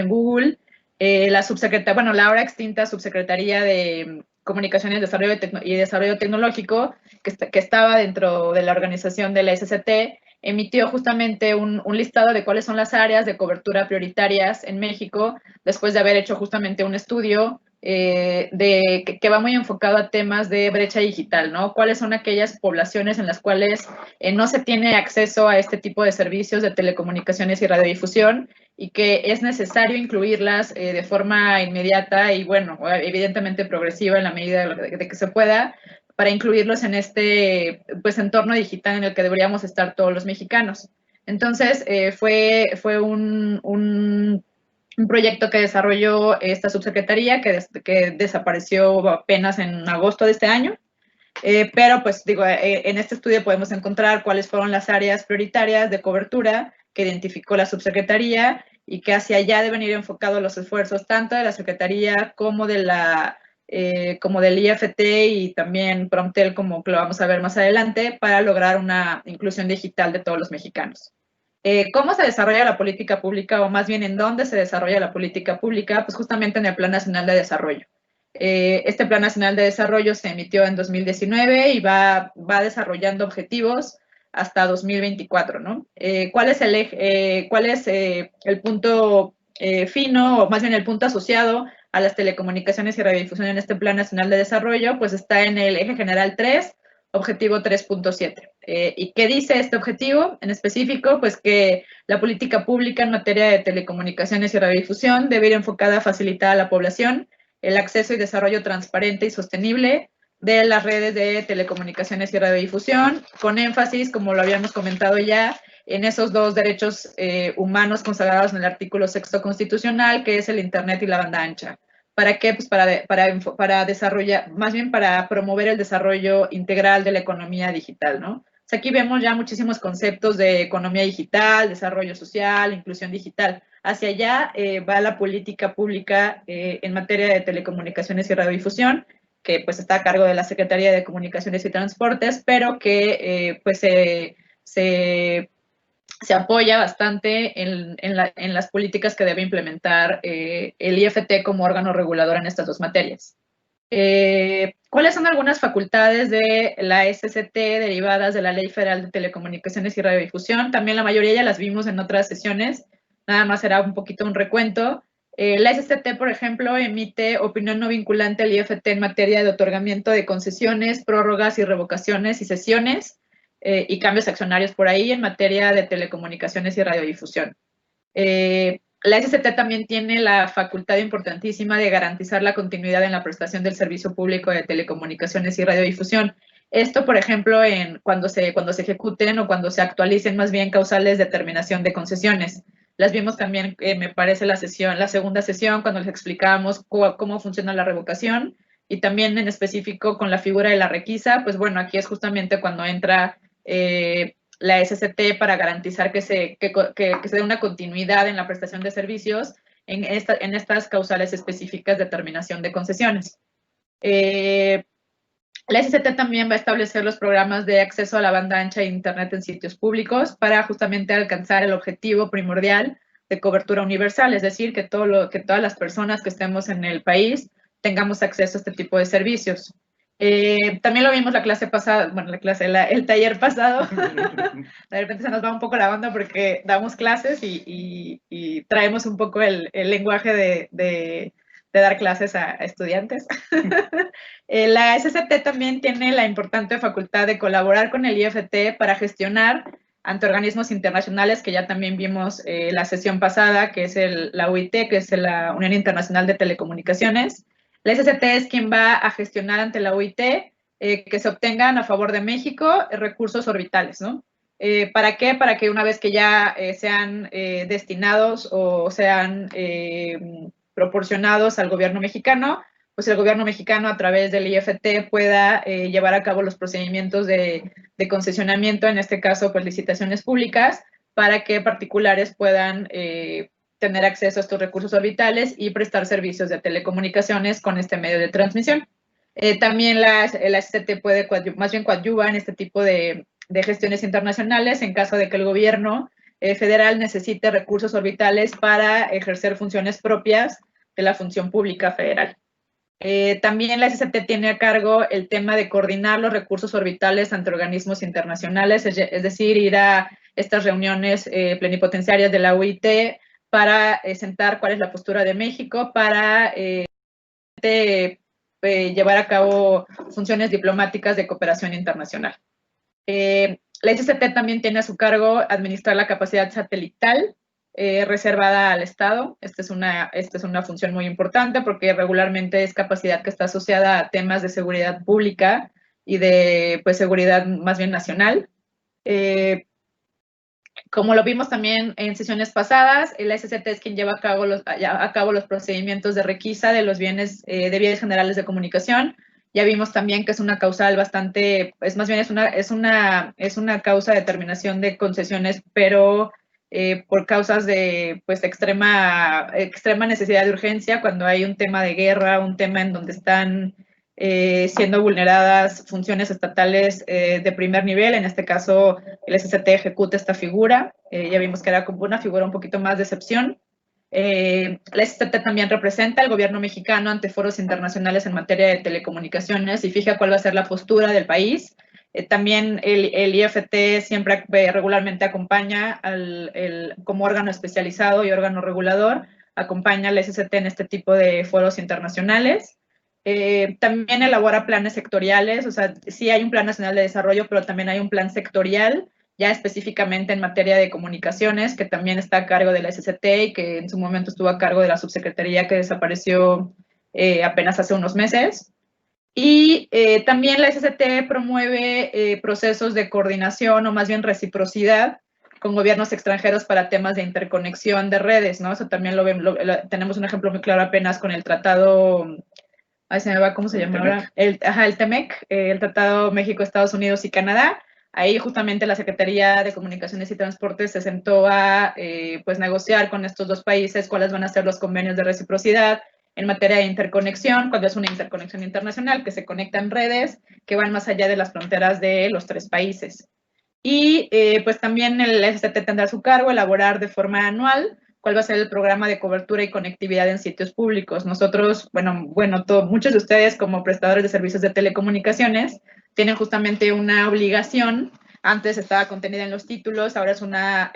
Google, la ahora extinta Subsecretaría de Comunicaciones y Desarrollo Tecnológico, que estaba dentro de la organización de la SCT, emitió justamente un listado de cuáles son las áreas de cobertura prioritarias en México, después de haber hecho justamente un estudio que va muy enfocado a temas de brecha digital, ¿no? ¿Cuáles son aquellas poblaciones en las cuales no se tiene acceso a este tipo de servicios de telecomunicaciones y radiodifusión y que es necesario incluirlas de forma inmediata y, bueno, evidentemente progresiva en la medida de que se pueda, para incluirlos en este entorno digital en el que deberíamos estar todos los mexicanos? Entonces, fue un proyecto que desarrolló esta subsecretaría que desapareció apenas en agosto de este año. Pero, pues, en este estudio podemos encontrar cuáles fueron las áreas prioritarias de cobertura que identificó la subsecretaría y que hacia allá deben ir enfocados los esfuerzos tanto de la Secretaría como de la como del IFT y también Promptel, como que lo vamos a ver más adelante, para lograr una inclusión digital de todos los mexicanos. ¿Cómo se desarrolla la política pública, o más bien en dónde se desarrolla la política pública? Pues justamente en el Plan Nacional de Desarrollo. Este Plan Nacional de Desarrollo se emitió en 2019 y va desarrollando objetivos hasta 2024, ¿no? ¿Cuál es el punto fino, o más bien el punto asociado a las telecomunicaciones y radiodifusión en este Plan Nacional de Desarrollo? Pues está en el eje general 3, objetivo 3.7. ¿Y qué dice este objetivo en específico? Pues que la política pública en materia de telecomunicaciones y radiodifusión debe ir enfocada a facilitar a la población el acceso y desarrollo transparente y sostenible de las redes de telecomunicaciones y radiodifusión, con énfasis, como lo habíamos comentado ya, en esos dos derechos humanos consagrados en el artículo 6º constitucional, que es el Internet y la banda ancha. ¿Para qué? Pues para desarrollar, más bien para promover el desarrollo integral de la economía digital, ¿no? O sea, aquí vemos ya muchísimos conceptos de economía digital, desarrollo social, inclusión digital. Hacia allá va la política pública en materia de telecomunicaciones y radiodifusión, que pues está a cargo de la Secretaría de Comunicaciones y Transportes, pero que pues se apoya bastante en las políticas que debe implementar el IFT como órgano regulador en estas dos materias. ¿Cuáles son algunas facultades de la SCT derivadas de la Ley Federal de Telecomunicaciones y Radiodifusión? También la mayoría ya las vimos en otras sesiones, nada más será un poquito un recuento. La SCT, por ejemplo, emite opinión no vinculante al IFT en materia de otorgamiento de concesiones, prórrogas y revocaciones y cesiones, y cambios accionarios por ahí en materia de telecomunicaciones y radiodifusión. La SCT también tiene la facultad importantísima de garantizar la continuidad en la prestación del servicio público de telecomunicaciones y radiodifusión. Esto, por ejemplo, cuando se ejecuten o cuando se actualicen más bien causales de terminación de concesiones. Las vimos también, me parece, la segunda sesión, cuando les explicábamos cómo funciona la revocación, y también en específico con la figura de la requisa. Pues bueno, aquí es justamente cuando entra la SCT para garantizar que se dé una continuidad en la prestación de servicios en estas causales específicas de terminación de concesiones. La SCT también va a establecer los programas de acceso a la banda ancha de Internet en sitios públicos para justamente alcanzar el objetivo primordial de cobertura universal, es decir, que todas las personas que estemos en el país tengamos acceso a este tipo de servicios. También lo vimos la clase pasada, bueno, el taller pasado. De repente se nos va un poco la onda porque damos clases y traemos un poco el lenguaje de dar clases a estudiantes. La SCT también tiene la importante facultad de colaborar con el IFT para gestionar ante organismos internacionales, que ya también vimos la sesión pasada, que es la UIT, que es la Unión Internacional de Telecomunicaciones. La SCT es quien va a gestionar ante la UIT que se obtengan a favor de México recursos orbitales, ¿no? ¿Para qué? Para que una vez que ya sean destinados o sean proporcionados al gobierno mexicano, pues el gobierno mexicano a través del IFT pueda llevar a cabo los procedimientos de concesionamiento, en este caso, pues licitaciones públicas, para que particulares puedan tener acceso a estos recursos orbitales y prestar servicios de telecomunicaciones con este medio de transmisión. También la SCT puede, más bien coadyuva en este tipo de gestiones internacionales en caso de que el gobierno federal necesite recursos orbitales para ejercer funciones propias de la función pública federal. También la SCT tiene a cargo el tema de coordinar los recursos orbitales ante organismos internacionales, es decir, ir a estas reuniones plenipotenciarias de la UIT para sentar cuál es la postura de México para llevar a cabo funciones diplomáticas de cooperación internacional. La SCT también tiene a su cargo administrar la capacidad satelital reservada al Estado. Esta es una función muy importante porque regularmente es capacidad que está asociada a temas de seguridad pública y de seguridad más bien nacional. Como lo vimos también en sesiones pasadas, la SCT es quien lleva a cabo los procedimientos de requisa de los bienes de bienes generales de comunicación. Ya vimos también que es una causal bastante, más bien es una causa de terminación de concesiones, pero por causas de pues, extrema necesidad de urgencia, cuando hay un tema de guerra, un tema en donde están siendo vulneradas funciones estatales de primer nivel. En este caso, el SST ejecuta esta figura. Ya vimos que era como una figura un poquito más de excepción. La SST también representa al gobierno mexicano ante foros internacionales en materia de telecomunicaciones y fija cuál va a ser la postura del país. También el IFT siempre regularmente acompaña como órgano especializado y órgano regulador, acompaña al SST en este tipo de foros internacionales. También elabora planes sectoriales, o sea, sí hay un plan nacional de desarrollo, pero también hay un plan sectorial, ya específicamente en materia de comunicaciones, que también está a cargo de la SST y que en su momento estuvo a cargo de la subsecretaría que desapareció apenas hace unos meses. Y también la SST promueve procesos de coordinación o más bien reciprocidad con gobiernos extranjeros para temas de interconexión de redes, ¿no? Eso también tenemos un ejemplo muy claro apenas con el tratado, ahí se me va, ¿cómo se llama ahora? El TEMEC, el Tratado México, Estados Unidos y Canadá. Ahí justamente la Secretaría de Comunicaciones y Transportes se sentó a pues negociar con estos dos países cuáles van a ser los convenios de reciprocidad en materia de interconexión, cuando es una interconexión internacional, que se conectan redes que van más allá de las fronteras de los tres países. Y pues también el SST tendrá a su cargo elaborar de forma anual cuál va a ser el programa de cobertura y conectividad en sitios públicos. Nosotros, muchos de ustedes como prestadores de servicios de telecomunicaciones tienen justamente una obligación. Antes estaba contenida en los títulos, ahora es una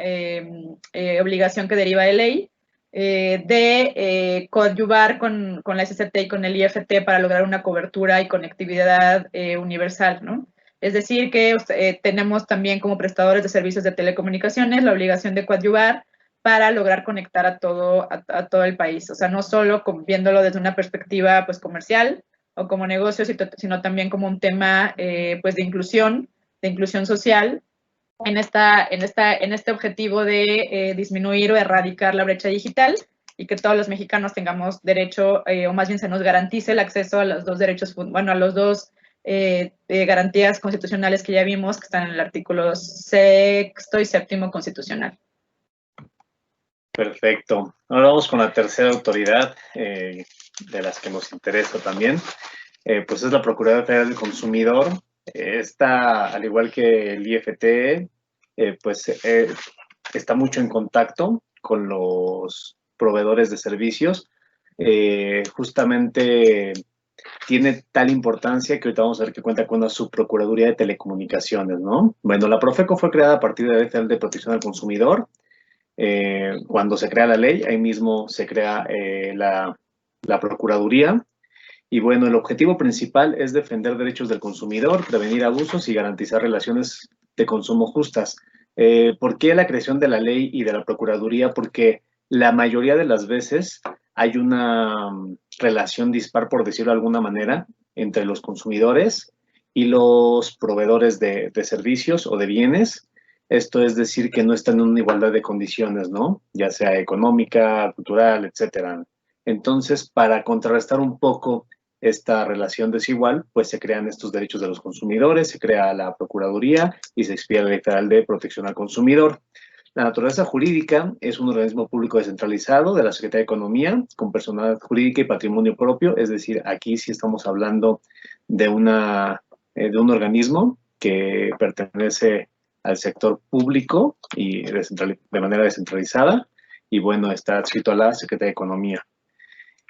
obligación que deriva de ley, de coadyuvar con la SST y con el IFT para lograr una cobertura y conectividad universal, ¿no? Es decir, que tenemos también como prestadores de servicios de telecomunicaciones la obligación de coadyuvar para lograr conectar a todo el país. O sea, no solo viéndolo desde una perspectiva pues, comercial o como negocio, sino también como un tema pues, de inclusión social, en este objetivo de disminuir o erradicar la brecha digital y que todos los mexicanos tengamos derecho, o más bien se nos garantice el acceso a los dos derechos, a los dos garantías constitucionales que ya vimos, que están en el artículo 6º y 7º constitucional. Perfecto. Ahora vamos con la tercera autoridad de las que nos interesa también, pues es la Procuraduría Federal del Consumidor. Esta, al igual que el IFT, está mucho en contacto con los proveedores de servicios. Justamente tiene tal importancia que ahorita vamos a ver que cuenta con una subprocuraduría de telecomunicaciones, ¿no? Bueno, la Profeco fue creada a partir de la Ley Federal de Protección al Consumidor. Cuando se crea la ley, ahí mismo se crea la Procuraduría. Y bueno, el objetivo principal es defender derechos del consumidor, prevenir abusos y garantizar relaciones de consumo justas. ¿Por qué la creación de la ley y de la Procuraduría? Porque la mayoría de las veces hay una relación dispar, por decirlo de alguna manera, entre los consumidores y los proveedores de servicios o de bienes. Esto es decir, que no están en una igualdad de condiciones, ¿no? Ya sea económica, cultural, etcétera. Entonces, para contrarrestar un poco esta relación desigual, pues se crean estos derechos de los consumidores, se crea la Procuraduría y se expide la Ley Federal de Protección al Consumidor. La naturaleza jurídica es un organismo público descentralizado de la Secretaría de Economía, con personalidad jurídica y patrimonio propio, es decir, aquí sí estamos hablando de un organismo que pertenece al sector público y de manera descentralizada, y bueno, está adscrito a la Secretaría de Economía.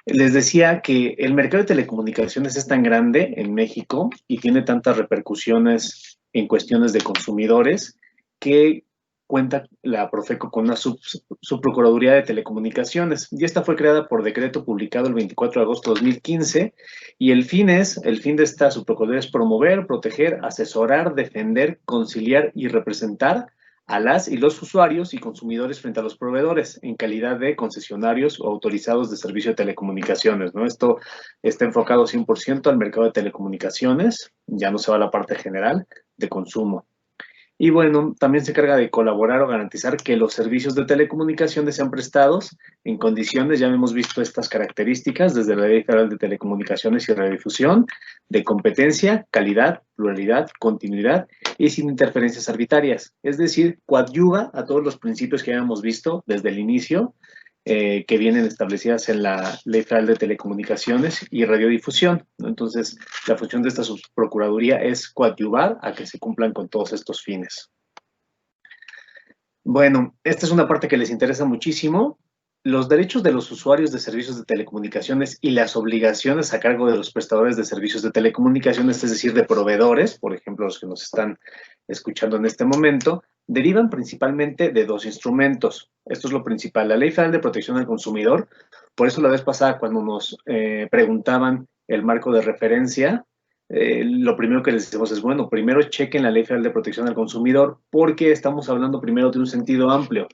Les decía que el mercado de telecomunicaciones es tan grande en México y tiene tantas repercusiones en cuestiones de consumidores que cuenta la Profeco con una subprocuraduría de telecomunicaciones, y esta fue creada por decreto publicado el 24 de agosto de 2015, y el fin de esta subprocuraduría es promover, proteger, asesorar, defender, conciliar y representar a las y los usuarios y consumidores frente a los proveedores en calidad de concesionarios o autorizados de servicio de telecomunicaciones, ¿no? Esto está enfocado 100% al mercado de telecomunicaciones, ya no se va a la parte general de consumo. Y bueno, también se encarga de colaborar o garantizar que los servicios de telecomunicaciones sean prestados en condiciones, ya hemos visto estas características desde la Ley Federal de Telecomunicaciones y Radiodifusión, de competencia, calidad, pluralidad, continuidad y sin interferencias arbitrarias. Es decir, coadyuva a todos los principios que habíamos visto desde el inicio, que vienen establecidas en la Ley Federal de Telecomunicaciones y Radiodifusión, ¿no? Entonces, la función de esta subprocuraduría es coadyuvar a que se cumplan con todos estos fines. Bueno, esta es una parte que les interesa muchísimo. Los derechos de los usuarios de servicios de telecomunicaciones y las obligaciones a cargo de los prestadores de servicios de telecomunicaciones, es decir, de proveedores, por ejemplo, los que nos están escuchando en este momento, derivan principalmente de dos instrumentos. Esto es lo principal, la Ley Federal de Protección al Consumidor. Por eso la vez pasada, cuando nos preguntaban el marco de referencia, lo primero que les decimos es, bueno, primero chequen la Ley Federal de Protección al Consumidor, porque estamos hablando primero de un sentido amplio,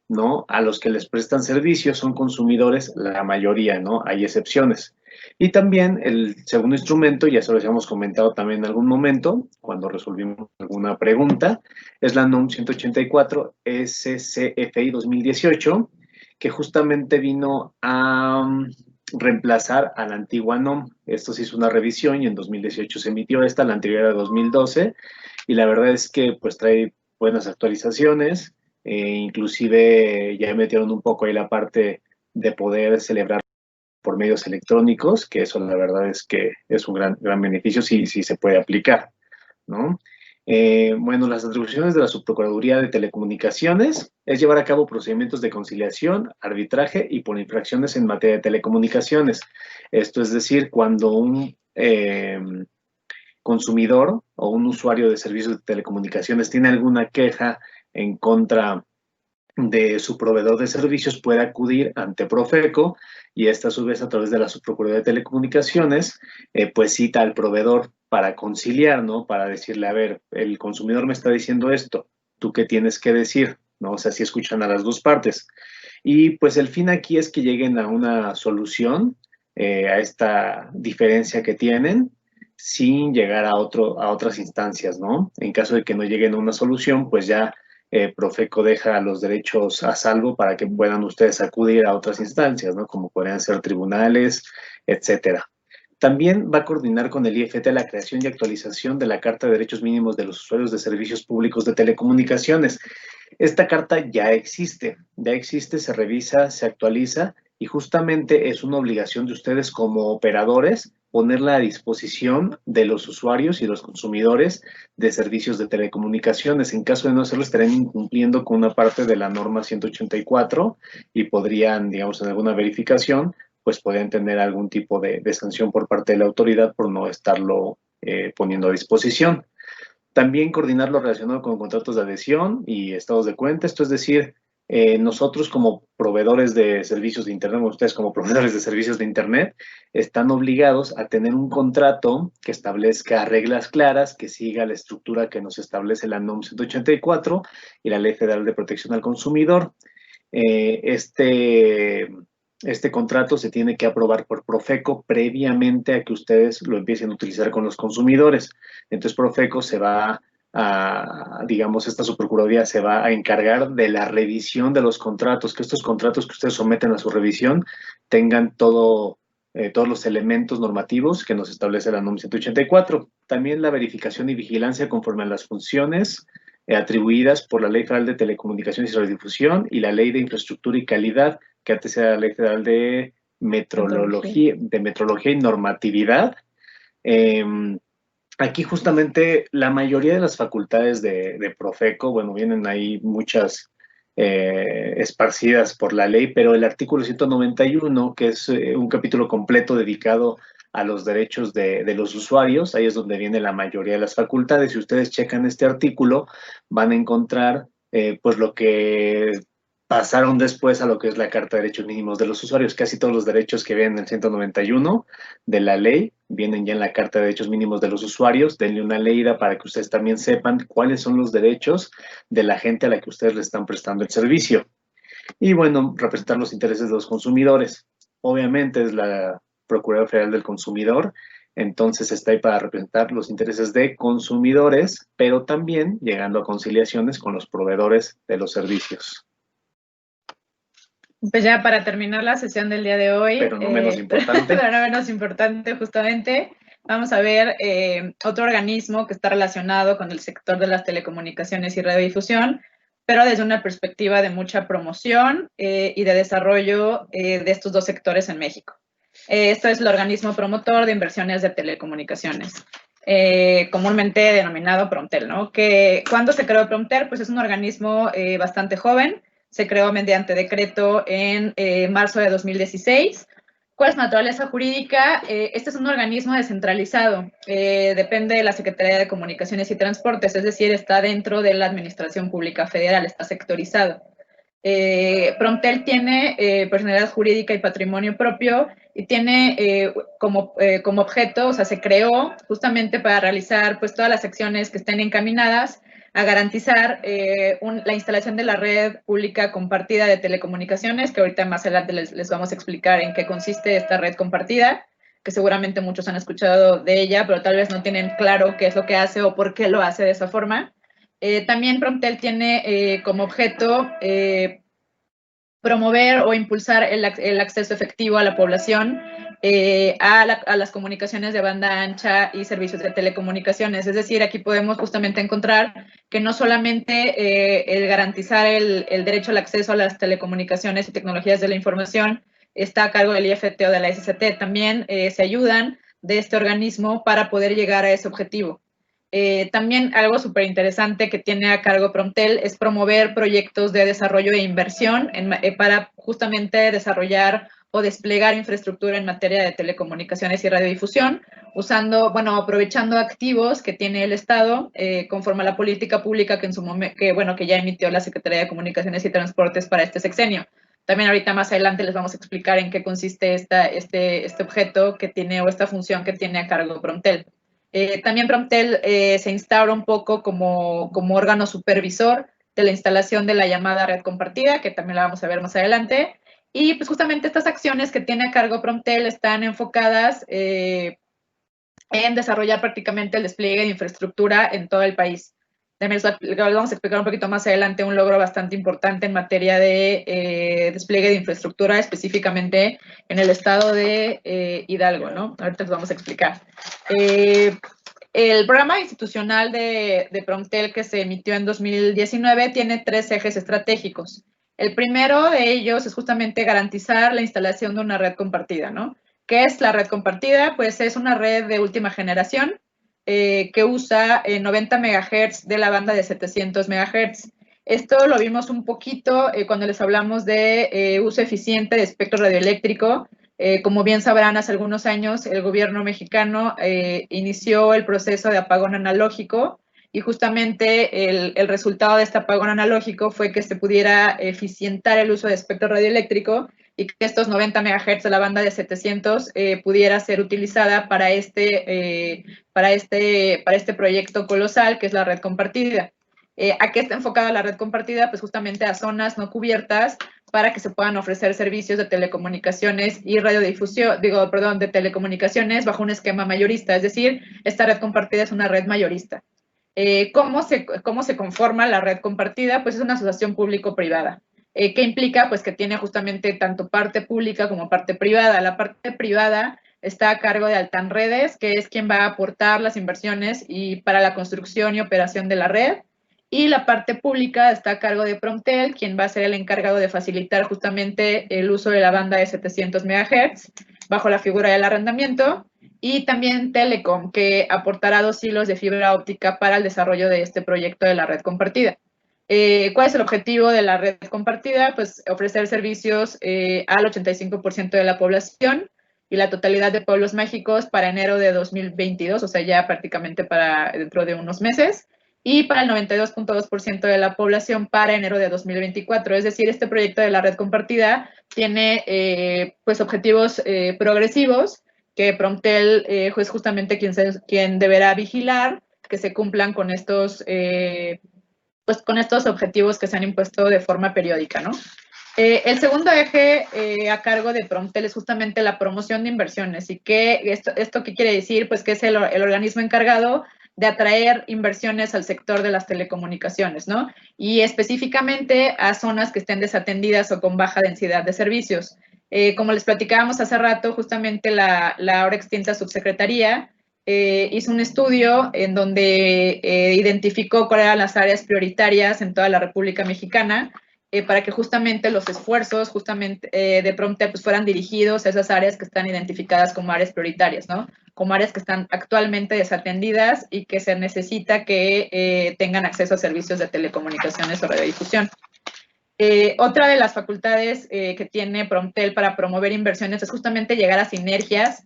¿no? A los que les prestan servicios son consumidores, la mayoría, ¿no? Hay excepciones. Y también el segundo instrumento, ya se lo habíamos comentado también en algún momento, cuando resolvimos alguna pregunta, es la NOM 184 SCFI 2018, que justamente vino a reemplazar a la antigua NOM. Esto se hizo una revisión y en 2018 se emitió esta, la anterior era 2012, y la verdad es que pues trae buenas actualizaciones, inclusive ya metieron un poco ahí la parte de poder celebrar por medios electrónicos, que eso la verdad es que es un gran beneficio si se puede aplicar, ¿no? Bueno, las atribuciones de la Subprocuraduría de Telecomunicaciones es llevar a cabo procedimientos de conciliación, arbitraje y por infracciones en materia de telecomunicaciones. Esto es decir, cuando un consumidor o un usuario de servicios de telecomunicaciones tiene alguna queja en contra de su proveedor de servicios, puede acudir ante Profeco y esta a su vez a través de la Subprocuraduría de Telecomunicaciones pues cita al proveedor para conciliar, ¿no? Para decirle, a ver, el consumidor me está diciendo esto, ¿tú qué tienes que decir? ¿No? O sea, si escuchan a las dos partes. Y pues el fin aquí es que lleguen a una solución a esta diferencia que tienen sin llegar a otras instancias, ¿no? En caso de que no lleguen a una solución, pues ya Profeco deja los derechos a salvo para que puedan ustedes acudir a otras instancias, ¿no? Como podrían ser tribunales, etcétera. También va a coordinar con el IFT la creación y actualización de la Carta de Derechos Mínimos de los Usuarios de Servicios Públicos de Telecomunicaciones. Esta carta ya existe, se revisa, se actualiza y justamente es una obligación de ustedes como operadores ponerla a disposición de los usuarios y los consumidores de servicios de telecomunicaciones. En caso de no hacerlo, estarían incumpliendo con una parte de la norma 184 y podrían, digamos, en alguna verificación, pues podrían tener algún tipo de sanción por parte de la autoridad por no estarlo poniendo a disposición. También coordinar lo relacionado con contratos de adhesión y estados de cuenta, esto es decir, nosotros como proveedores de servicios de Internet, ustedes como proveedores de servicios de Internet, están obligados a tener un contrato que establezca reglas claras, que siga la estructura que nos establece la NOM 184 y la Ley Federal de Protección al Consumidor. Este contrato se tiene que aprobar por Profeco previamente a que ustedes lo empiecen a utilizar con los consumidores. Entonces, Profeco se va digamos, esta subprocuraduría se va a encargar de la revisión de los contratos, que estos contratos que ustedes someten a su revisión tengan todos los elementos normativos que nos establece la NOM 184. También la verificación y vigilancia conforme a las funciones atribuidas por la Ley Federal de Telecomunicaciones y Radiodifusión y la Ley de Infraestructura y Calidad, que antes era la Ley Federal de Metrología y Normatividad. Aquí justamente la mayoría de las facultades de Profeco, bueno, vienen ahí muchas esparcidas por la ley, pero el artículo 191, que es un capítulo completo dedicado a los derechos de los usuarios, ahí es donde viene la mayoría de las facultades. Si ustedes checan este artículo, van a encontrar pues lo que pasaron después a lo que es la Carta de Derechos Mínimos de los Usuarios. Casi todos los derechos que vienen en el 191 de la ley vienen ya en la Carta de Derechos Mínimos de los Usuarios. Denle una leída para que ustedes también sepan cuáles son los derechos de la gente a la que ustedes le están prestando el servicio. Y bueno, representar los intereses de los consumidores. Obviamente es la Procuraduría Federal del Consumidor, entonces está ahí para representar los intereses de consumidores, pero también llegando a conciliaciones con los proveedores de los servicios. Pues ya para terminar la sesión del día de hoy. Pero no menos importante. Pero no menos importante, justamente. vamos a ver otro organismo que está relacionado con el sector de las telecomunicaciones y radiodifusión, pero desde una perspectiva de mucha promoción y de desarrollo de estos dos sectores en México. Esto es el organismo promotor de inversiones de telecomunicaciones, comúnmente denominado Promtel, ¿no? ¿Cuándo se creó Promtel? Pues es un organismo bastante joven, se creó mediante decreto en marzo de 2016. ¿Cuál es su naturaleza jurídica? Este es un organismo descentralizado, depende de la Secretaría de Comunicaciones y Transportes, es decir, está dentro de la Administración Pública Federal, está sectorizado. Promtel tiene personalidad jurídica y patrimonio propio y tiene como objeto, o sea, se creó justamente para realizar pues todas las acciones que estén encaminadas a garantizar la instalación de la red pública compartida de telecomunicaciones, que ahorita más adelante les vamos a explicar en qué consiste esta red compartida, que seguramente muchos han escuchado de ella, pero tal vez no tienen claro qué es lo que hace o por qué lo hace de esa forma. También Promtel tiene como objeto promover o impulsar el acceso efectivo a la población a las comunicaciones de banda ancha y servicios de telecomunicaciones. Es decir, aquí podemos justamente encontrar que no solamente el garantizar el derecho al acceso a las telecomunicaciones y tecnologías de la información está a cargo del IFT o de la SCT, también se ayudan de este organismo para poder llegar a ese objetivo. También algo súper interesante que tiene a cargo Promtel es promover proyectos de desarrollo e inversión para justamente desarrollar o desplegar infraestructura en materia de telecomunicaciones y radiodifusión, aprovechando activos que tiene el Estado conforme a la política pública que ya emitió la Secretaría de Comunicaciones y Transportes para este sexenio. También ahorita más adelante les vamos a explicar en qué consiste este objeto que tiene o esta función que tiene a cargo Promtel. También Promtel se instaura un poco como órgano supervisor de la instalación de la llamada red compartida, que también la vamos a ver más adelante. Y pues justamente estas acciones que tiene a cargo Promtel están enfocadas en desarrollar prácticamente el despliegue de infraestructura en todo el país. También les vamos a explicar un poquito más adelante un logro bastante importante en materia de despliegue de infraestructura, específicamente en el estado de Hidalgo, ¿no? Ahorita les vamos a explicar. El programa institucional de Promtel que se emitió en 2019 tiene 3 ejes estratégicos. El primero de ellos es justamente garantizar la instalación de una red compartida, ¿no? ¿Qué es la red compartida? Pues es una red de última generación que usa 90 MHz de la banda de 700 MHz. Esto lo vimos un poquito cuando les hablamos de uso eficiente de espectro radioeléctrico. Como bien sabrán, hace algunos años el gobierno mexicano inició el proceso de apagón analógico y justamente el resultado de este apagón analógico fue que se pudiera eficientar el uso de espectro radioeléctrico y que estos 90 MHz de la banda de 700 pudiera ser utilizada para este proyecto colosal que es la red compartida. ¿A qué está enfocada la red compartida? Pues justamente a zonas no cubiertas para que se puedan ofrecer servicios de telecomunicaciones y radiodifusión, de telecomunicaciones bajo un esquema mayorista, es decir, esta red compartida es una red mayorista. ¿Cómo se conforma la red compartida? Pues es una asociación público-privada. ¿Qué implica? Pues que tiene justamente tanto parte pública como parte privada. La parte privada está a cargo de Altan Redes, que es quien va a aportar las inversiones y para la construcción y operación de la red. Y la parte pública está a cargo de Promtel, quien va a ser el encargado de facilitar justamente el uso de la banda de 700 MHz bajo la figura del arrendamiento. Y también Telecom, que aportará 2 hilos de fibra óptica para el desarrollo de este proyecto de la red compartida. ¿Cuál es el objetivo de la red compartida? Pues ofrecer servicios al 85% de la población y la totalidad de pueblos mágicos para enero de 2022, o sea, ya prácticamente para dentro de unos meses, y para el 92.2% de la población para enero de 2024. Es decir, este proyecto de la red compartida tiene pues objetivos progresivos que Promtel es justamente quien deberá vigilar que se cumplan con estos objetivos que se han impuesto de forma periódica, ¿no? El segundo eje a cargo de Promtel es justamente la promoción de inversiones. ¿Y esto qué quiere decir? Pues que es el organismo encargado de atraer inversiones al sector de las telecomunicaciones, ¿no? Y específicamente a zonas que estén desatendidas o con baja densidad de servicios. Como les platicábamos hace rato, justamente la ahora extinta subsecretaría hizo un estudio en donde identificó cuáles eran las áreas prioritarias en toda la República Mexicana para que justamente los esfuerzos de Promptel pues, fueran dirigidos a esas áreas que están identificadas como áreas prioritarias, ¿no? Como áreas que están actualmente desatendidas y que se necesita que tengan acceso a servicios de telecomunicaciones o radiodifusión. Otra de las facultades que tiene Promptel para promover inversiones es justamente llegar a sinergias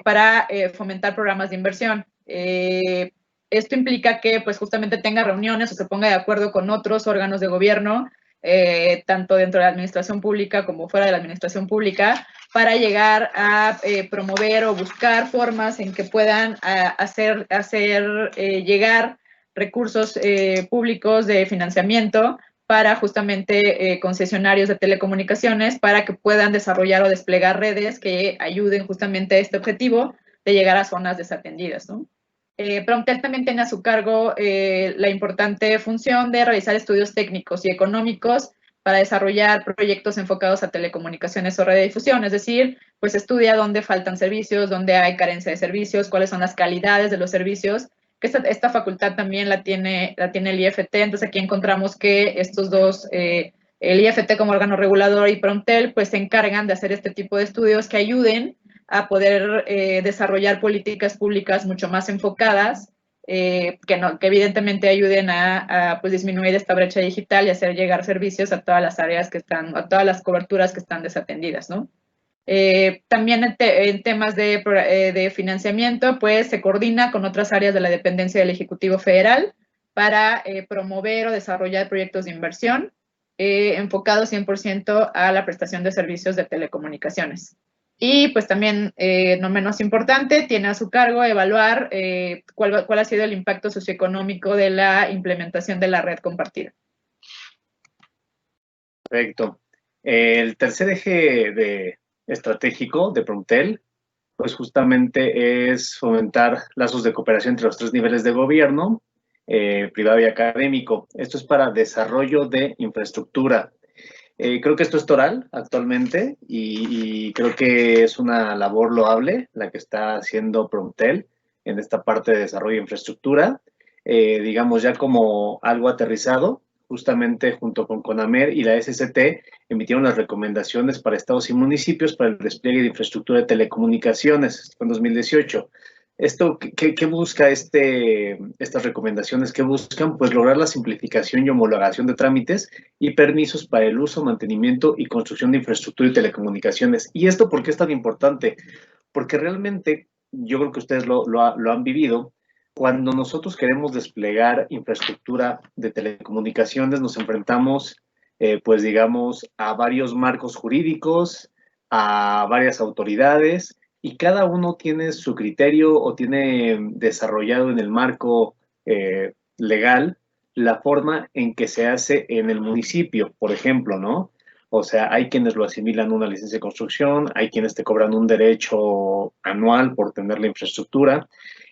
para fomentar programas de inversión. Esto implica que pues justamente tenga reuniones o se ponga de acuerdo con otros órganos de gobierno, tanto dentro de la administración pública como fuera de la administración pública, para llegar a promover o buscar formas en que puedan hacer llegar recursos públicos de financiamiento para justamente concesionarios de telecomunicaciones para que puedan desarrollar o desplegar redes que ayuden justamente a este objetivo de llegar a zonas desatendidas, ¿no? Promptel también tiene a su cargo la importante función de realizar estudios técnicos y económicos para desarrollar proyectos enfocados a telecomunicaciones o radiodifusión, es decir, pues estudia dónde faltan servicios, dónde hay carencia de servicios, cuáles son las calidades de los servicios, que esta facultad también la tiene el IFT, entonces aquí encontramos que estos dos, el IFT como órgano regulador y Promptel, pues se encargan de hacer este tipo de estudios que ayuden a poder desarrollar políticas públicas mucho más enfocadas, que evidentemente ayuden a pues, disminuir esta brecha digital y hacer llegar servicios a todas las áreas que están, a todas las coberturas que están desatendidas, ¿no? También en temas de financiamiento, pues se coordina con otras áreas de la dependencia del Ejecutivo Federal para promover o desarrollar proyectos de inversión enfocados 100% a la prestación de servicios de telecomunicaciones. Y pues también, no menos importante, tiene a su cargo evaluar cuál ha sido el impacto socioeconómico de la implementación de la red compartida. Perfecto. El tercer eje estratégico de Promptel, pues justamente es fomentar lazos de cooperación entre los tres niveles de gobierno, privado y académico. Esto es para desarrollo de infraestructura. Creo que esto es toral actualmente y creo que es una labor loable la que está haciendo Promptel en esta parte de desarrollo de infraestructura, digamos ya como algo aterrizado. Justamente junto con CONAMER y la SCT emitieron las recomendaciones para estados y municipios para el despliegue de infraestructura de telecomunicaciones en 2018. ¿Esto qué busca estas recomendaciones? ¿Qué buscan? Pues lograr la simplificación y homologación de trámites y permisos para el uso, mantenimiento y construcción de infraestructura y telecomunicaciones. ¿Y esto por qué es tan importante? Porque realmente, yo creo que ustedes lo han vivido, cuando nosotros queremos desplegar infraestructura de telecomunicaciones, nos enfrentamos, pues digamos, a varios marcos jurídicos, a varias autoridades, y cada uno tiene su criterio o tiene desarrollado en el marco legal la forma en que se hace en el municipio, por ejemplo, ¿no? O sea, hay quienes lo asimilan a una licencia de construcción, hay quienes te cobran un derecho anual por tener la infraestructura,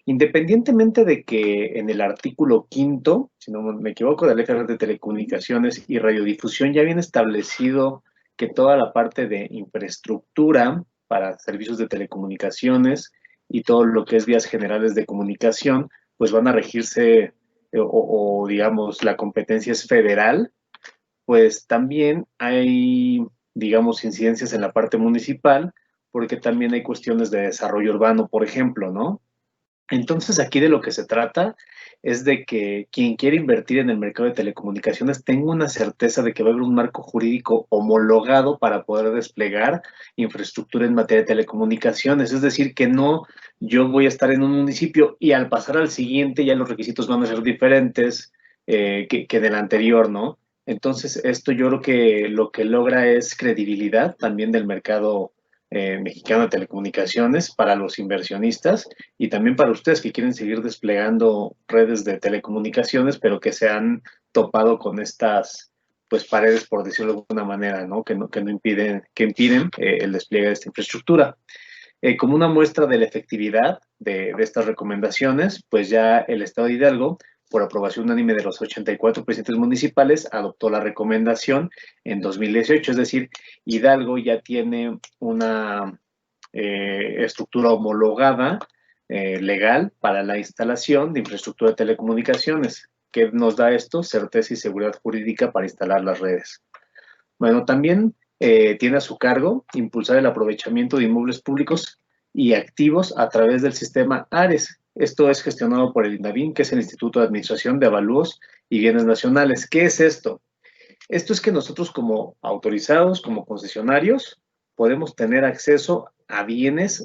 independientemente de que en el artículo 5, si no me equivoco, de la Ley Federal de Telecomunicaciones y Radiodifusión ya viene establecido que toda la parte de infraestructura para servicios de telecomunicaciones y todo lo que es vías generales de comunicación, pues van a regirse o digamos la competencia es federal, pues también hay, digamos, incidencias en la parte municipal, porque también hay cuestiones de desarrollo urbano, por ejemplo, ¿no? Entonces, aquí de lo que se trata es de que quien quiere invertir en el mercado de telecomunicaciones tenga una certeza de que va a haber un marco jurídico homologado para poder desplegar infraestructura en materia de telecomunicaciones. Es decir, que no yo voy a estar en un municipio y al pasar al siguiente ya los requisitos van a ser diferentes que del anterior, ¿no? Entonces, esto yo creo que lo que logra es credibilidad también del mercado mexicano de telecomunicaciones para los inversionistas y también para ustedes que quieren seguir desplegando redes de telecomunicaciones, pero que se han topado con estas pues paredes, por decirlo de alguna manera, ¿no? Que impiden el despliegue de esta infraestructura. Como una muestra de la efectividad de estas recomendaciones, pues ya el Estado de Hidalgo, por aprobación unánime de los 84 presidentes municipales, adoptó la recomendación en 2018, es decir, Hidalgo ya tiene una estructura homologada legal para la instalación de infraestructura de telecomunicaciones. ¿Qué nos da esto? Certeza y seguridad jurídica para instalar las redes. Bueno, también tiene a su cargo impulsar el aprovechamiento de inmuebles públicos y activos a través del sistema ARES. Esto es gestionado por el INAVIN, que es el Instituto de Administración de Avalúos y Bienes Nacionales. ¿Qué es esto? Esto es que nosotros como autorizados, como concesionarios, podemos tener acceso a bienes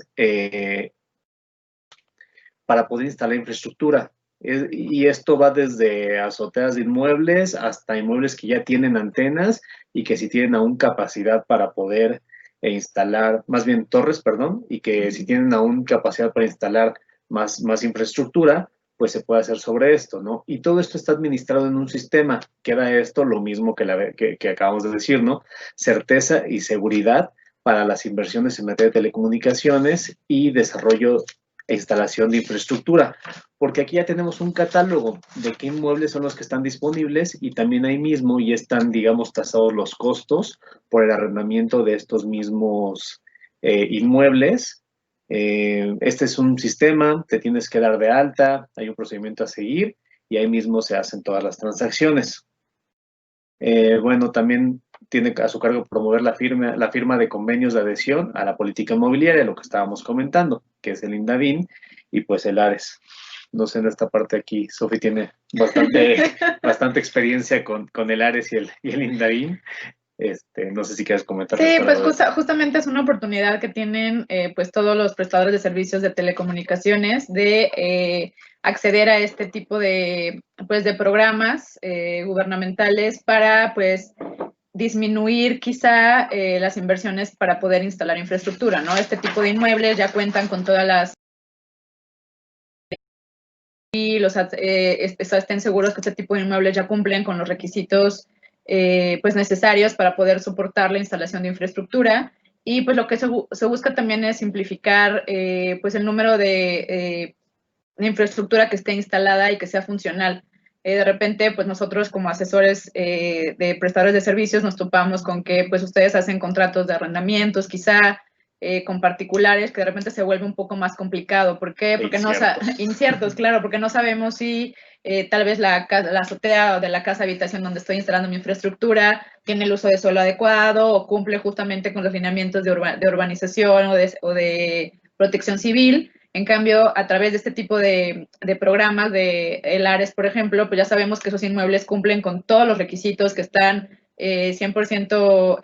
para poder instalar infraestructura. Y esto va desde azoteas de inmuebles hasta inmuebles que ya tienen antenas y que sí tienen aún capacidad para poder instalar, más bien torres, perdón, y que si tienen aún capacidad para instalar más infraestructura, pues se puede hacer sobre esto, ¿no? Y todo esto está administrado en un sistema, que era esto lo mismo que acabamos de decir, ¿no? Certeza y seguridad para las inversiones en materia de telecomunicaciones y desarrollo e instalación de infraestructura, porque aquí ya tenemos un catálogo de qué inmuebles son los que están disponibles y también ahí mismo ya están, digamos, tasados los costos por el arrendamiento de estos mismos inmuebles. Este es un sistema, te tienes que dar de alta, hay un procedimiento a seguir y ahí mismo se hacen todas las transacciones. Bueno, también tiene a su cargo promover la firma de convenios de adhesión a la política inmobiliaria, lo que estábamos comentando, que es el INDAVIN y pues el ARES. No sé, en esta parte aquí, Sofi tiene bastante experiencia con el ARES y el INDAVIN. No sé si quieres comentar. Sí, pues justamente es una oportunidad que tienen pues todos los prestadores de servicios de telecomunicaciones de acceder a este tipo de programas gubernamentales para pues disminuir quizá las inversiones para poder instalar infraestructura, ¿no? Este tipo de inmuebles ya cuentan con todas las y estén seguros que este tipo de inmuebles ya cumplen con los requisitos pues necesarios para poder soportar la instalación de infraestructura. Y pues lo que se busca también es simplificar pues el número de infraestructura que esté instalada y que sea funcional. De repente, pues nosotros como asesores de prestadores de servicios nos topamos con que pues ustedes hacen contratos de arrendamientos, quizá con particulares, que de repente se vuelve un poco más complicado. ¿Por qué? Porque inciertos, claro, porque no sabemos si tal vez la azotea de la casa habitación donde estoy instalando mi infraestructura tiene el uso de suelo adecuado o cumple justamente con los lineamientos de urbanización o de protección civil. En cambio, a través de este tipo de programas de el ARES, por ejemplo, pues ya sabemos que esos inmuebles cumplen con todos los requisitos que están 100%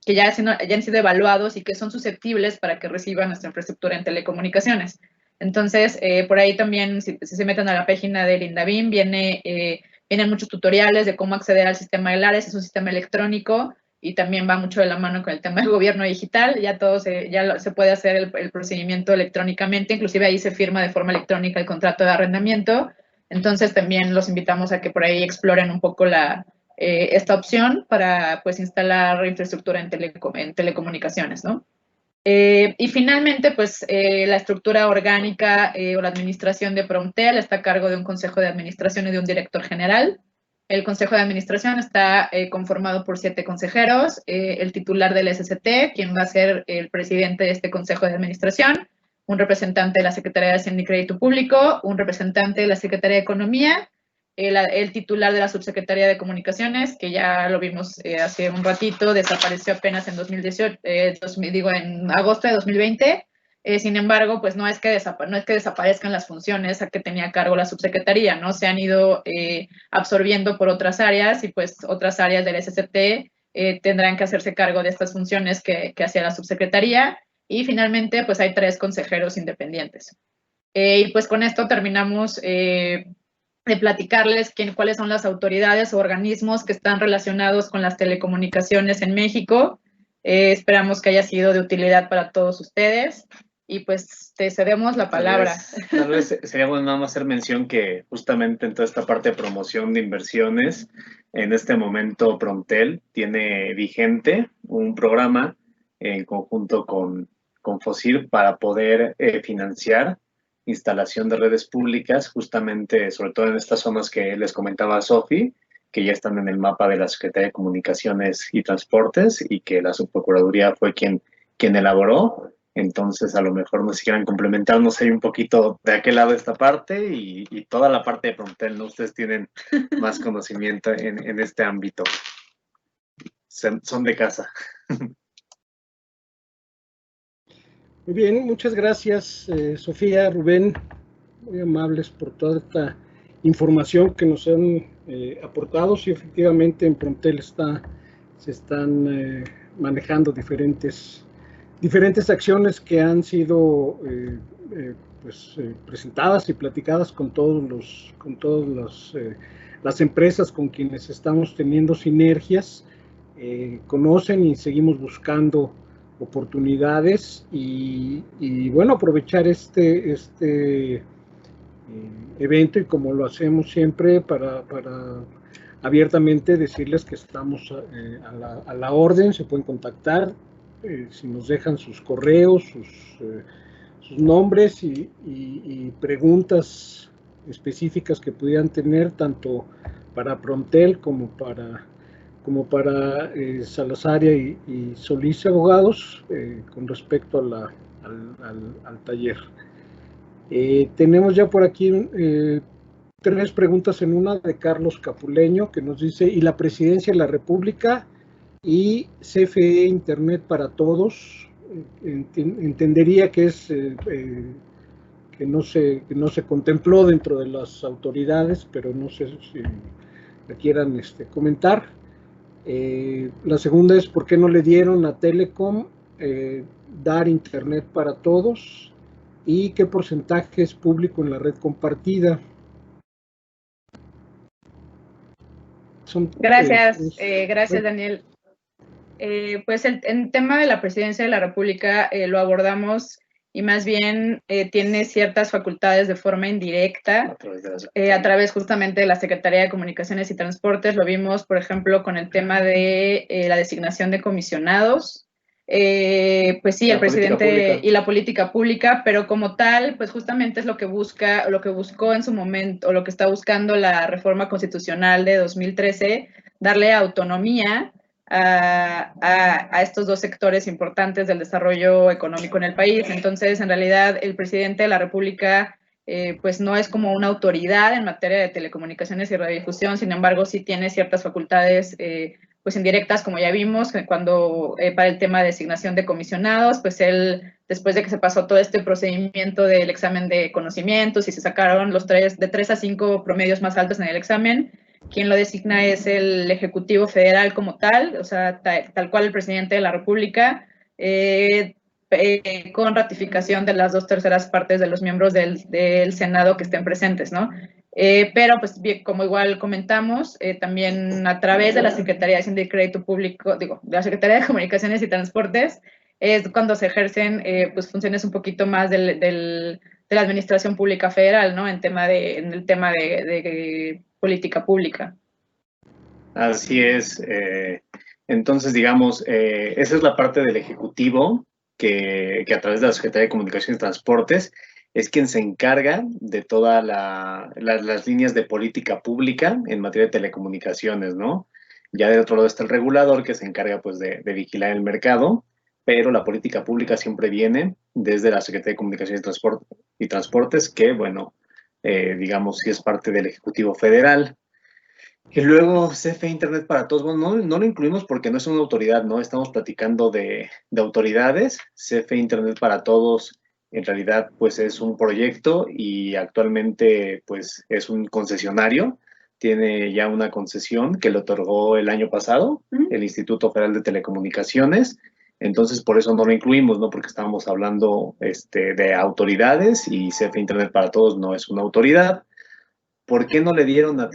que ya han sido evaluados y que son susceptibles para que reciban nuestra infraestructura en telecomunicaciones. Entonces, por ahí también, si se meten a la página del INDAVIN, vienen muchos tutoriales de cómo acceder al sistema del ARES. Es un sistema electrónico y también va mucho de la mano con el tema del gobierno digital. Ya se puede hacer el procedimiento electrónicamente, inclusive ahí se firma de forma electrónica el contrato de arrendamiento. Entonces, también los invitamos a que por ahí exploren un poco esta opción para pues instalar infraestructura en telecomunicaciones, ¿no? Y finalmente, pues la estructura orgánica o la administración de Promptel está a cargo de un consejo de administración y de un director general. El consejo de administración está conformado por 7 consejeros, el titular del SCT, quien va a ser el presidente de este consejo de administración, un representante de la Secretaría de Hacienda y Crédito Público, un representante de la Secretaría de Economía, el titular de la Subsecretaría de Comunicaciones, que ya lo vimos hace un ratito, desapareció apenas en 2018, en agosto de 2020. Sin embargo, pues no es que desaparezcan las funciones a que tenía a cargo la subsecretaría, ¿no? Se han ido absorbiendo por otras áreas y pues otras áreas del SCT tendrán que hacerse cargo de estas funciones que hacía la subsecretaría. Y finalmente, pues hay 3 consejeros independientes. Y pues con esto terminamos de platicarles cuáles son las autoridades o organismos que están relacionados con las telecomunicaciones en México. Esperamos que haya sido de utilidad para todos ustedes y pues te cedemos la palabra. Tal vez sería bueno nada más hacer mención que justamente en toda esta parte de promoción de inversiones, en este momento Promptel tiene vigente un programa en conjunto con FOSIR para poder financiar instalación de redes públicas, justamente, sobre todo en estas zonas que les comentaba Sofi, que ya están en el mapa de la Secretaría de Comunicaciones y Transportes y que la Subprocuraduría fue quien elaboró. Entonces, a lo mejor nos quieran complementarnos ahí un poquito de aquel lado de esta parte y toda la parte de Promptel, ¿no? Ustedes tienen más conocimiento en este ámbito. Son de casa. Muy bien, muchas gracias, Sofía, Rubén, muy amables por toda esta información que nos han aportado. Sí, efectivamente en Promptel se están manejando diferentes acciones que han sido presentadas y platicadas con todas las empresas con quienes estamos teniendo sinergias. Conocen y seguimos buscando oportunidades y bueno, aprovechar este evento, y como lo hacemos siempre, para abiertamente decirles que estamos a la orden. Se pueden contactar si nos dejan sus correos, sus nombres y preguntas específicas que pudieran tener, tanto para Promptel como para Salazaria y Solís Abogados, con respecto al taller. Tenemos ya por aquí 3 preguntas en una, de Carlos Capuleño, que nos dice: ¿y la Presidencia de la República y CFE Internet para Todos? Entendería que es que no se contempló dentro de las autoridades, pero no sé si la quieran comentar. La segunda es: ¿por qué no le dieron a Telecom dar Internet para todos? ¿Y qué porcentaje es público en la red compartida? Gracias, gracias, Daniel. Pues el tema de la Presidencia de la República lo abordamos, y más bien tiene ciertas facultades de forma indirecta a través justamente de la Secretaría de Comunicaciones y Transportes. Lo vimos, por ejemplo, con el tema de la designación de comisionados. Pues sí, el presidente y la política pública, pero como tal, pues justamente es lo que buscó en su momento, o lo que está buscando la reforma constitucional de 2013, darle autonomía a estos 2 sectores importantes del desarrollo económico en el país. Entonces, en realidad, el presidente de la República pues no es como una autoridad en materia de telecomunicaciones y radiodifusión. Sin embargo, sí tiene ciertas facultades pues indirectas, como ya vimos, cuando para el tema de designación de comisionados, pues él, después de que se pasó todo este procedimiento del examen de conocimientos y se sacaron de 3 a 5 promedios más altos en el examen, quien lo designa es el Ejecutivo Federal como tal, o sea, tal cual el presidente de la República, con ratificación de las 2/3 partes de los miembros del Senado que estén presentes, ¿no? Pero, pues, bien, como igual comentamos, también a través de la Secretaría de Hacienda y Crédito Público, de la Secretaría de Comunicaciones y Transportes, es cuando se ejercen pues funciones un poquito más de la Administración Pública Federal, ¿no? En el tema de política pública. Así es. Entonces, digamos, esa es la parte del Ejecutivo que a través de la Secretaría de Comunicaciones y Transportes es quien se encarga de todas las líneas de política pública en materia de telecomunicaciones, ¿no? Ya del otro lado está el regulador, que se encarga pues de vigilar el mercado, pero la política pública siempre viene desde la Secretaría de Comunicaciones y Transportes, que, bueno, digamos, sí es parte del Ejecutivo Federal. Y luego CFE Internet para Todos, bueno, no lo incluimos porque no es una autoridad, ¿no? Estamos platicando de autoridades. CFE Internet para Todos en realidad pues es un proyecto y actualmente pues es un concesionario. Tiene ya una concesión que le otorgó el año pasado el Instituto Federal de Telecomunicaciones. Entonces por eso no lo incluimos, ¿no? Porque estábamos hablando de autoridades y CFE Internet para Todos no es una autoridad. ¿Por qué no le dieron a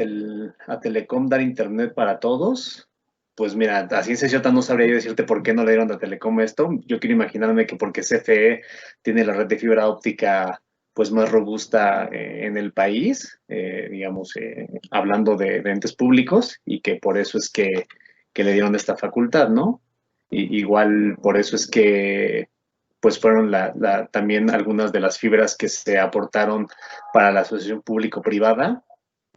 Telecom dar Internet para todos? Pues mira, a ciencia cierta no sabría yo decirte por qué no le dieron a Telecom esto. Yo quiero imaginarme que porque CFE tiene la red de fibra óptica pues más robusta en el país, digamos, hablando de entes públicos, y que por eso es que le dieron esta facultad, ¿no? Igual por eso es que pues fueron también algunas de las fibras que se aportaron para la asociación público-privada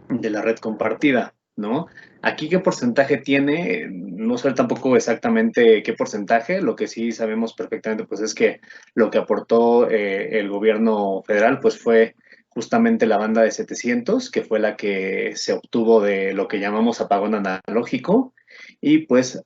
de la red compartida. ¿no? Aquí, ¿qué porcentaje tiene? No sé tampoco exactamente qué porcentaje. Lo que sí sabemos perfectamente, pues, es que lo que aportó el gobierno federal, pues, fue justamente la banda de 700, que fue la que se obtuvo de lo que llamamos apagón analógico, y, pues,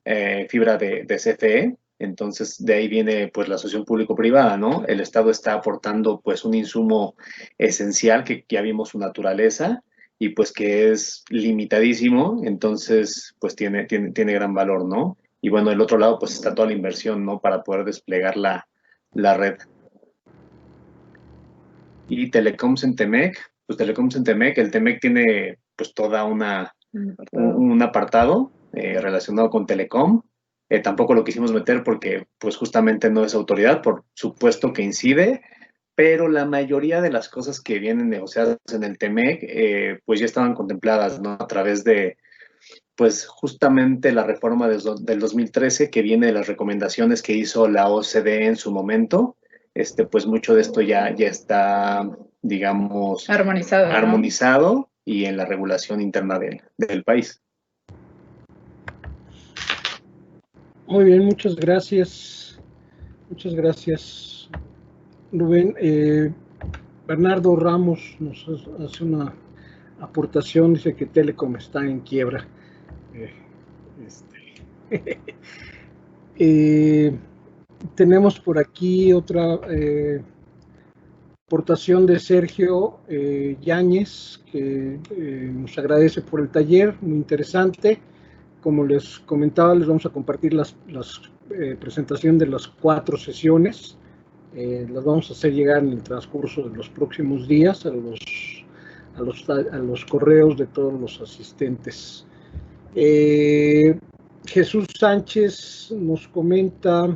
fibra de CFE. Entonces, de ahí viene, pues, la asociación público-privada, ¿no? El Estado está aportando, pues, un insumo esencial que ya vimos su naturaleza, y pues que es limitadísimo, entonces pues tiene gran valor, ¿no? Y bueno, del otro lado pues está toda la inversión, ¿no? Para poder desplegar la red. Y Telecoms en Temec, pues Telecoms en Temec, el Temec tiene pues toda un apartado relacionado con Telecom. Tampoco lo quisimos meter porque pues justamente no es autoridad, por supuesto que incide, pero la mayoría de las cosas que vienen negociadas en el TEMEC, pues ya estaban contempladas, ¿no? A través de, pues justamente la reforma del 2013, que viene de las recomendaciones que hizo la OCDE en su momento. Pues mucho de esto ya está, digamos, armonizado, ¿no? Y en la regulación interna del país. Muy bien, muchas gracias. Muchas gracias, Rubén. Bernardo Ramos nos hace una aportación, dice que Telecom está en quiebra. Tenemos por aquí otra aportación de Sergio Yáñez, que nos agradece por el taller, muy interesante. Como les comentaba, les vamos a compartir las presentación de las 4 sesiones. Las vamos a hacer llegar en el transcurso de los próximos días a los correos de todos los asistentes. Jesús Sánchez nos comenta: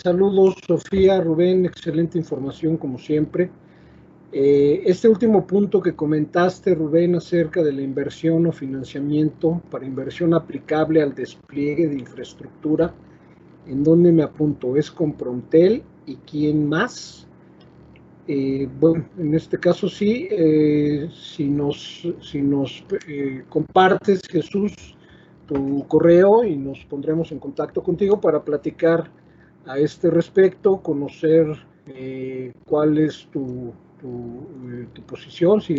saludos Sofía, Rubén, excelente información como siempre. Este último punto que comentaste, Rubén, acerca de la inversión o financiamiento para inversión aplicable al despliegue de infraestructura, ¿en dónde me apunto? ¿Es con Promptel y quién más? Bueno, en este caso sí, si nos compartes, Jesús, tu correo, y nos pondremos en contacto contigo para platicar a este respecto, conocer cuál es tu posición, si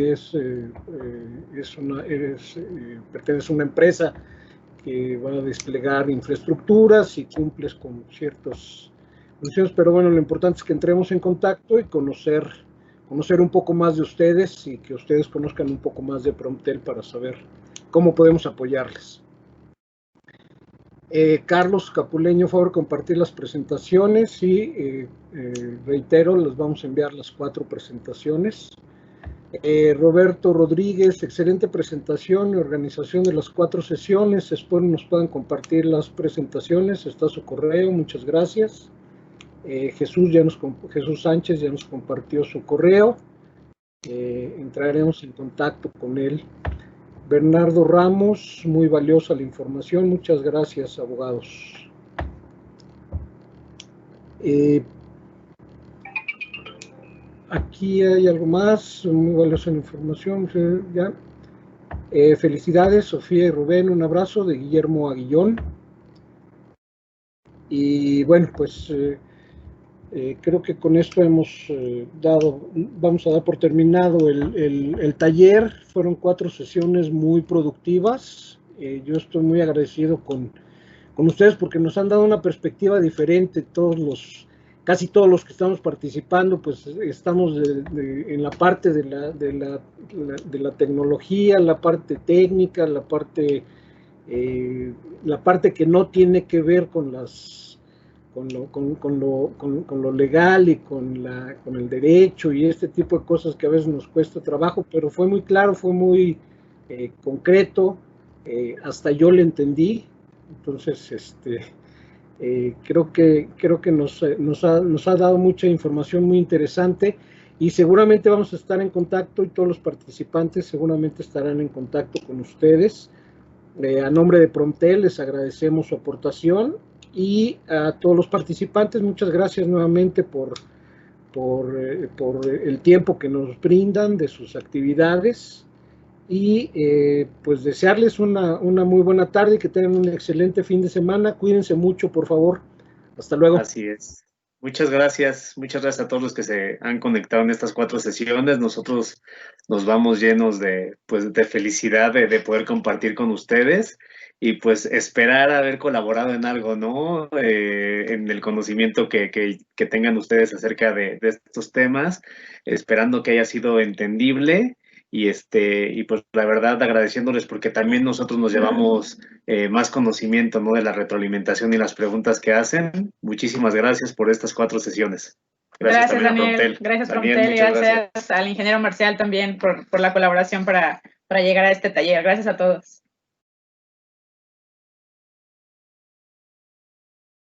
perteneces a una empresa que va a desplegar infraestructuras y cumples con ciertas funciones, pero bueno, lo importante es que entremos en contacto y conocer un poco más de ustedes, y que ustedes conozcan un poco más de Promptel para saber cómo podemos apoyarles. Carlos Capuleño, favor compartir las presentaciones, y reitero, les vamos a enviar las 4 presentaciones. Roberto Rodríguez, excelente presentación y organización de las 4 sesiones. Espero nos puedan compartir las presentaciones, está su correo, muchas gracias. Jesús Sánchez ya nos compartió su correo, entraremos en contacto con él. Bernardo Ramos, muy valiosa la información, muchas gracias, abogados. Aquí hay algo más, muy valiosa la información. Ya. Felicidades, Sofía y Rubén, un abrazo de Guillermo Aguillón. Y bueno, pues creo que con esto vamos a dar por terminado el taller. Fueron 4 sesiones muy productivas. Yo estoy muy agradecido con ustedes porque nos han dado una perspectiva diferente. Casi todos los que estamos participando, pues estamos en la parte de la tecnología, la parte técnica, la parte que no tiene que ver con lo legal y con el derecho y este tipo de cosas que a veces nos cuesta trabajo, pero fue muy claro, fue muy concreto, hasta yo le entendí. Entonces creo que nos ha dado mucha información muy interesante, y seguramente vamos a estar en contacto, y todos los participantes seguramente estarán en contacto con ustedes. A nombre de Promptel les agradecemos su aportación, y a todos los participantes muchas gracias nuevamente por el tiempo que nos brindan de sus actividades, y pues desearles una muy buena tarde y que tengan un excelente fin de semana. Cuídense mucho, por favor. Hasta luego. Así es. Muchas gracias a todos los que se han conectado en estas 4 sesiones. Nosotros nos vamos llenos de, pues, de felicidad de poder compartir con ustedes y pues esperar haber colaborado en algo, ¿no? En el conocimiento que tengan ustedes acerca de estos temas, esperando que haya sido entendible. Y pues la verdad agradeciéndoles porque también nosotros nos llevamos más conocimiento, ¿no? De la retroalimentación y las preguntas que hacen. Muchísimas gracias por estas 4 sesiones. Gracias Daniel. Gracias Promptel, y gracias al ingeniero Marcial también por la colaboración para llegar a este taller. Gracias a todos.